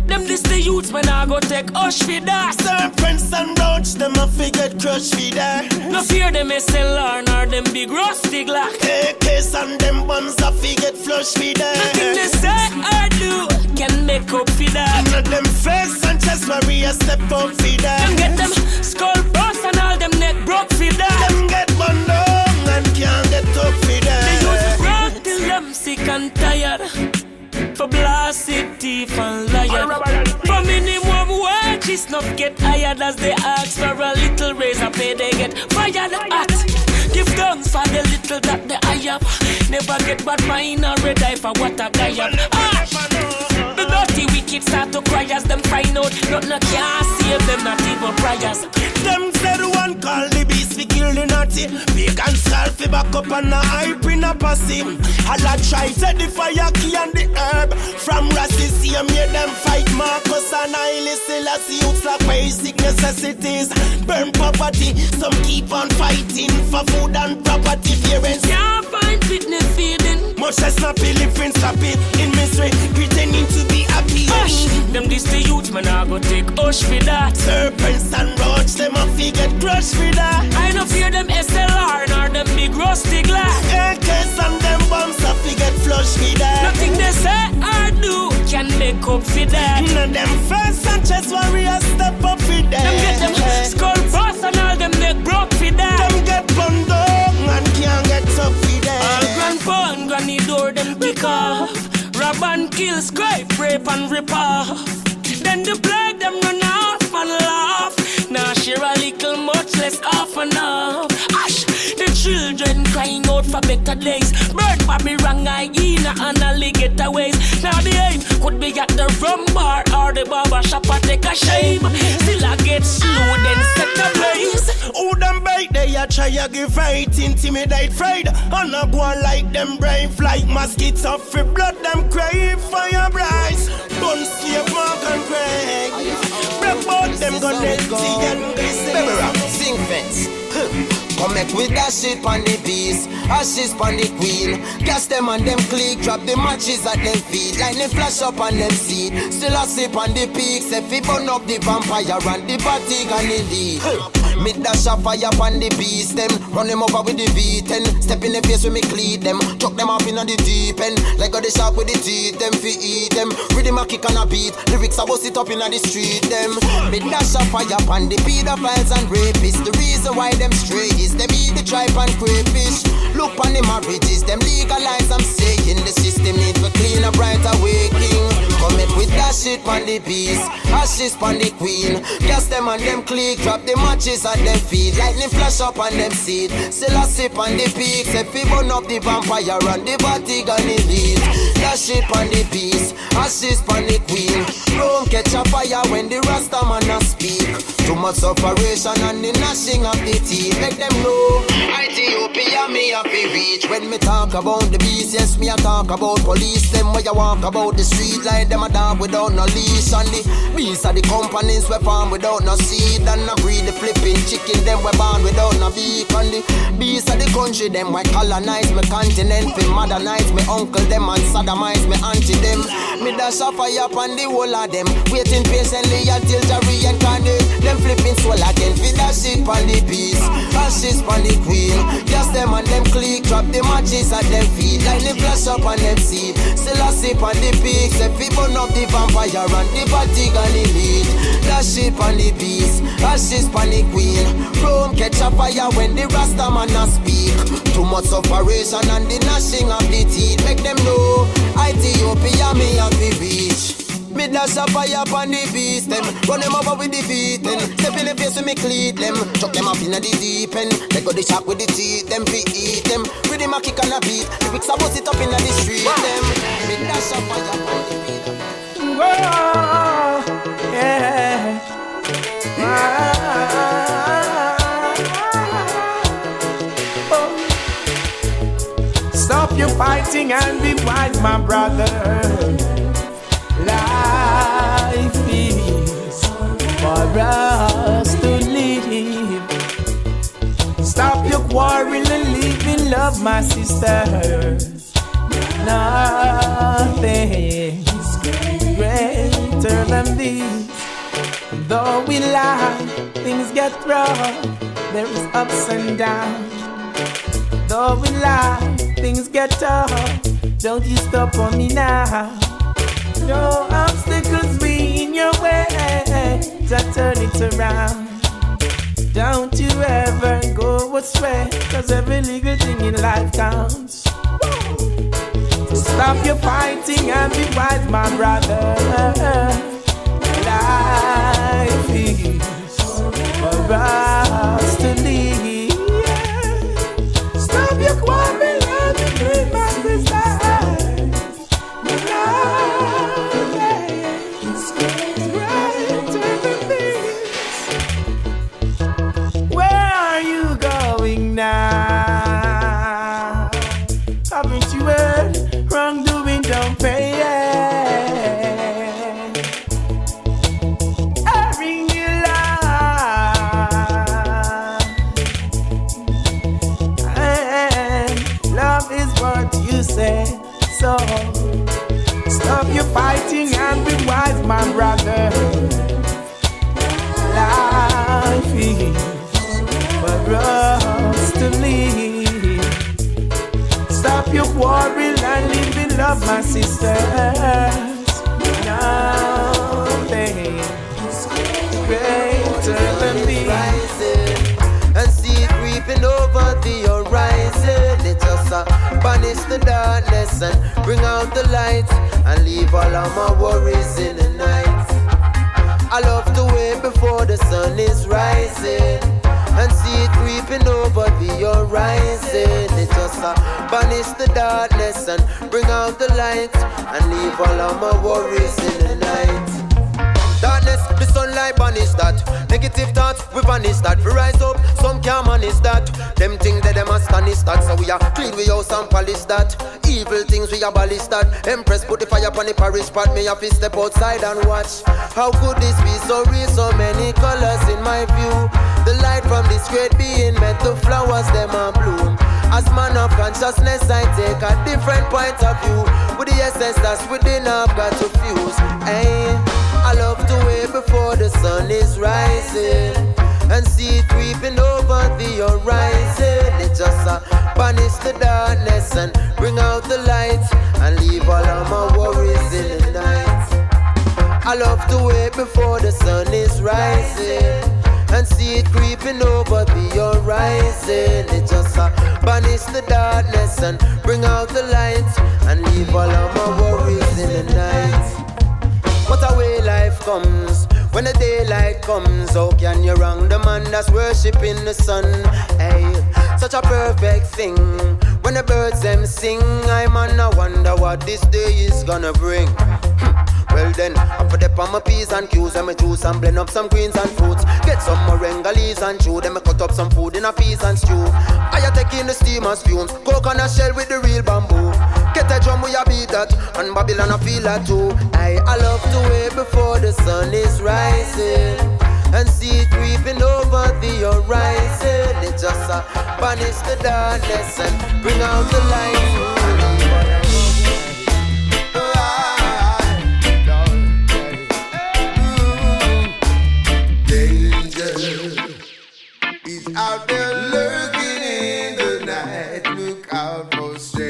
Them this the youths when I go take hush for that. Serpents and roach, them a figure crush for that. No fear them SLR nor them big rusty glock. Keke's and them buns a figure flush for that. Nothing they say or do can make up for that. None of them face and chest warrior step up for that. Them get them skull bust and all them neck broke for that. Them get bun down and can't get up for that. They use to rock till them sick and tired. For blasted teeth and liar. For minimum wages not get hired. As they ask for a little raise a pay they get fired at. Give thanks for the little that they have. Never get bad mind or red eye for what a guy have. The dirty wicked start to cry as them find out nothing can save them, not even prayers. Them said one call the beast, we kill the naughty. Vegan skull fi back up and a hype in a posse. Allah try set the fire key and the herb. From Rassi see made them fight Marcus and Haile Selassie. Youths like basic necessities. Burn poverty, some keep on fighting for food and property. Parents can't find fitness feeding. Much less snappy living, slappy in misery, pretending to be happy. Hush, them this the youth man I go take hush for that. Serpents and roach, them a fi get crushed for that. I no fear them SLR nor them big rusty glass. AKs and them bombs a fi get flush for that. Nothing they say or do can make up for that. None of them face and chest warriors step up for that. Them get them skull bust and all them neck broke for that. Them get bun down and can't get up for that. All grandpa and granny door them kick off. Rob and kill, scrape, rape and rip off. Then the plague them run off and laugh. Now share a little much less off and off. Ash, the children crying out for better days. Bird for me wrong hyena and alligator ways. Now the aim could be at the rum bar or the barber shop or take a shame. Still I get slow then set the place. Who them bait they a try a give right, intimidate, fried. And a go on like them brave like mosquitoes off for blood. Them crave fire bright. Don't slave Mark and Craig. Break out them gun empty and glisten. Baby rap, sing fence. Come make with that shit on the beast, ashes on the queen. Gas them and them click, drop the matches at them feet. Lightning flash up on them seat. Still a sip on the peaks. If we burn up the vampire and the fatigue and the lead. Mid dash a fire on the beast. Them run them over with the V10. Step in the face with me cleat them. Chuck them off in the deep end. Like a the shark with the teeth. Them fi eat them. Rhythm a kick and a beat. Lyrics a bust it up in the street. Them mid dash a fire on the pedophiles and rapists. The reason why them stray is them eat the tripe and crayfish. Look on the marriages, them legalize. I'm saying the system need for clean a brighter waking. Come it with that shit on the beast, ashes on the queen. Gas them and them click, drop the matches at them feet. Lightning flash up on them seat. Still a sip on the peaks. If we burn up the vampire and the fatigue and the lead. That shit on the beast, ashes on the queen. Don't catch a fire when the Rasta man a speak. Too much separation and the gnashing of the teeth. Make them know Ethiopia me a fi reach. When me talk about the beast, yes me a talk about police. Them where you walk about the street like them a dog without no leash. And the beast are the companies we farm without no seed. And I breed the flipping chicken them we born without no beak. And the beast are the country them we colonize me continent. We modernize me uncle them and sodomize me auntie them. Me dash a fire upon the whole of them. Waiting patiently until Jerry and Kendre. Them flipping swell again. Fi that shit on the beast, matches at them feet, like they flash up on them seat. Still I sip on the peaks, if we burn up the vampire and the fatigue and the lead. That ship on the beast, ashes on the queen. Rome catch a fire when the Rasta man a speak. Too much operation and the gnashing of the teeth. Make them know, Ethiopia me have the reach. Me dash a fire upon the beast them. Run them over with the beat them. Step in the face with me cleat them. Chuck them up in the deep end. They go the shop with the teeth them. We eat them. Rhythm a kick and a beat. The bricks a bust it up in the street them. Me dash a fire upon the beat them. Whoa, yeah. Stop your fighting and be wise, my brother. Life is for us to live. Stop your quarrel and live in love, my sister. Nothing greater than this. Though we lie, things get rough. There is ups and downs. Though we lie, things get tough. Don't you stop on me now. No obstacles be in your way. Just turn it around. Don't you ever go astray, 'cause every legal thing in life counts. So stop your fighting and be wise, my brother. Life is for us to live. Stop your quarrel and be good, my sister. Where are you going now? Haven't you heard? Wrongdoing don't pay. Airing your life, and love is what you say. So stop your fighting and be wise, my brother. Life is for us to live. Stop your quarrel and live in love, my sisters. Nothing greater than this. And see it creeping over the horizon. Let us banish the darkness and bring out the light, and leave all of my worries in the night. I love to wait before the sun is rising, and see it creeping over the horizon. Let us banish the darkness and bring out the light, and leave all of my worries in the night. Darkness, the sunlight banish that. Negative thoughts, we vanish that. We rise up, some can't manage that. Them things that them astonish that. So we are clean, we house and polish that. Evil things we abolish that. Empress put the fire upon the parish pot. May have to step outside and watch. How could this be so real? So many colors in my view. The light from this great being meant the flowers them are bloom. As man of consciousness, I take a different point of view. With the essence that's within, I've got to fuse. Hey, I love to wait before the sun is rising, and see it creeping over the horizon. It just banish the darkness and bring out the light, and leave all of my worries in the night. I love to wait before the sun is rising, and see it creeping over the horizon. It just banish the darkness and bring out the light, and leave all of my worries in the night. What a way life comes when the daylight comes. How can you wrong the man that's worshipping the sun? Hey, such a perfect thing when the birds them sing. I man, I wonder what this day is gonna bring. Well then, I put up on my peas and cues, and me juice and blend up some greens and fruits. Get some moringa leaves and chew, then me cut up some food in a peas and stew. I take in the steamer's fumes, coconut shell with the real bamboo. Get a drum, we a beat that, and Babylon I feel that too. I love to wait before the sun is rising, and see it creeping over the horizon. It just banish the darkness and bring out the light. Out there lurking in the night, look out for strangers.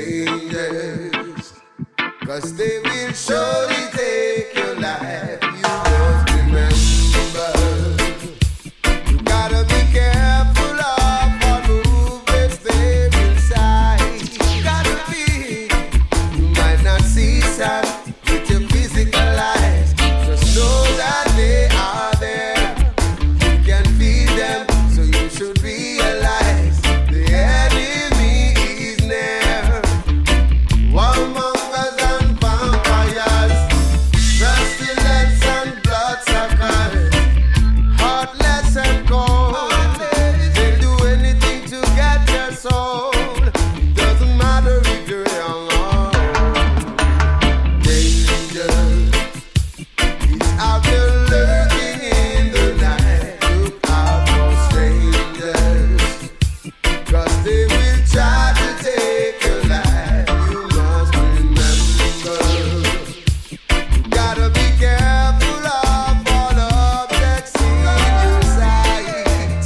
'cause they will surely take your life. You must remember, you gotta be careful of what movements there inside. You gotta be, you might not see some with your physical eyes, just know that they are there. You can feel them, so you should realize the enemy is near. Warmongers and vampires, pestilence and bloodsuckers, heartless and cold. They'll do anything to get your soul. It doesn't matter if you're young or old. Danger is out there lurking in the night. Look out for strangers, 'cause they will try to take your life. You must remember, you gotta be careful of all objects in your sight.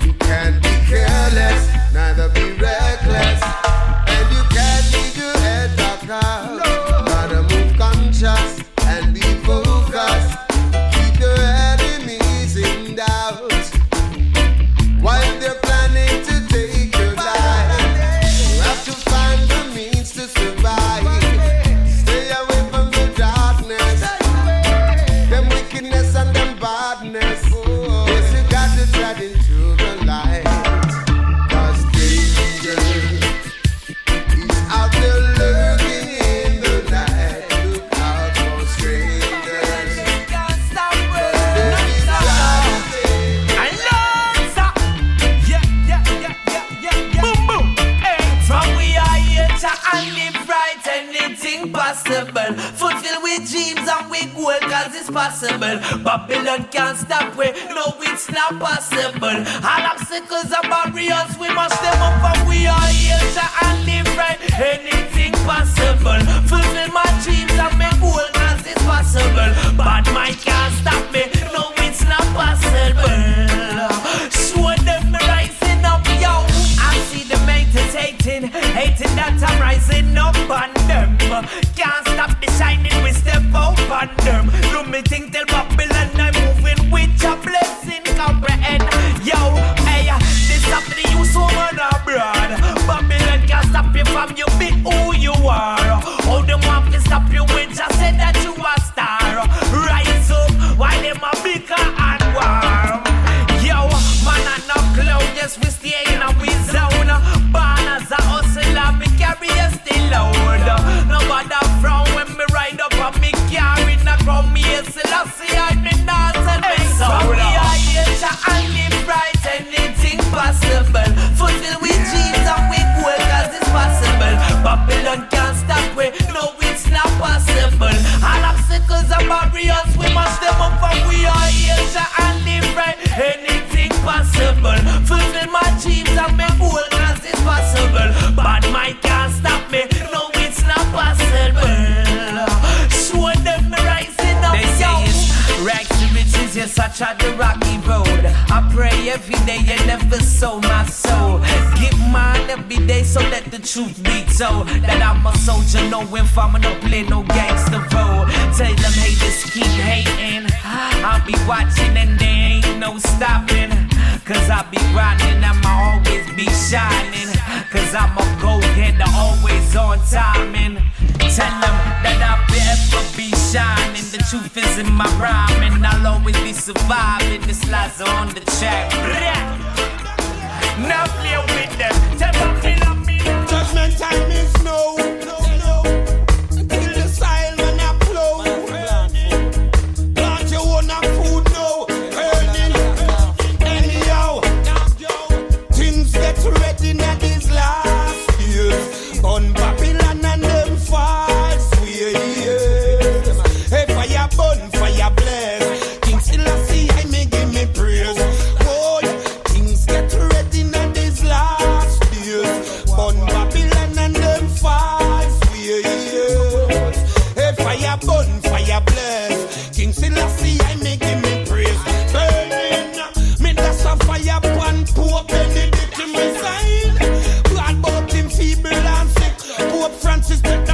You can't be careless, neither be reckless, and you can't leave your head back out. Gotta move conscious and be focused. Keep your enemies in doubt while they're planning to take your life. You have to find the means to survive. Stay away from the darkness, them wickedness and them badness. Yes, you got to tread into the light, 'cause danger is out there lurking in the night. Look out for strangers, 'cause they will try to take. Boom, boom. Hey, from we are here to and live right, anything possible. Fulfill we dreams and we goal, 'cause it's possible. Babylon can't stop we, no it's not possible. All obstacles and barriers, we must them up, and we are here to and live right, anything possible. Fulfill my dreams and my goal, 'cause it's possible. Bad mind can't stop me, no it's not possible. Show them rising up, yo. I see them hating that I'm rising up on them. Can't stop the shining, we step out on them. Do me think tell Babylon I'm moving with your blessing, comprehend. Yo, hey, this up to you so man abroad. Babylon can't stop you from you be who you are. How them want to stop you with just say that you a star. Rise up while them a bigger and warm. Yo, man and no cloud, yes we stay in a we zone. Born as a hustler, me carry a still loud. Nobody frown when me ride up and me carry a crown. Me a Selassie, I me dance and me sound. We are here to and live right, anything possible. Fulfill we dreams and we goal, 'cause it's possible. Babylon can't stop we, no it's not possible. All obstacles and barriers, we must them up, and we are here to and live right, anything possible. Fulfill my dreams and my goal, 'cause it's possible. Bad mind can't stop me, no it's not possible. Show them rising up, they say it's rags to riches, yes I tried the rocky road. I pray every day you never sold my soul. Get mine every day, so let the truth be told. That I'm a soldier, no infamy, no play, no gangster role. Tell them haters keep hating, I'll be watching and there ain't no stopping. 'Cause I be grinding, I'ma always be shining. 'Cause I'm a go-getter, always on timing. Tell them that I'll ever be shining. The truth is in my rhyme, and I'll always be surviving. This Laza on the track. Now play with them. Tell me, Judgment time is no. Kill the soil when I flow. Plant your own food now. Earning anyhow. Things get ready now these last years. On Babylon and them false ways. Hey, fire burn, fire blaze. King Selassie, I may give me praise. Boy, things get ready now these last years. On Babylon and them false ways. Hey, fire burn, fire blaze. King Selassie, I may give me praise. Burning, me that's a fire pan, Pope Benedict in my side. Blood about him feeble and sick. Pope Francis take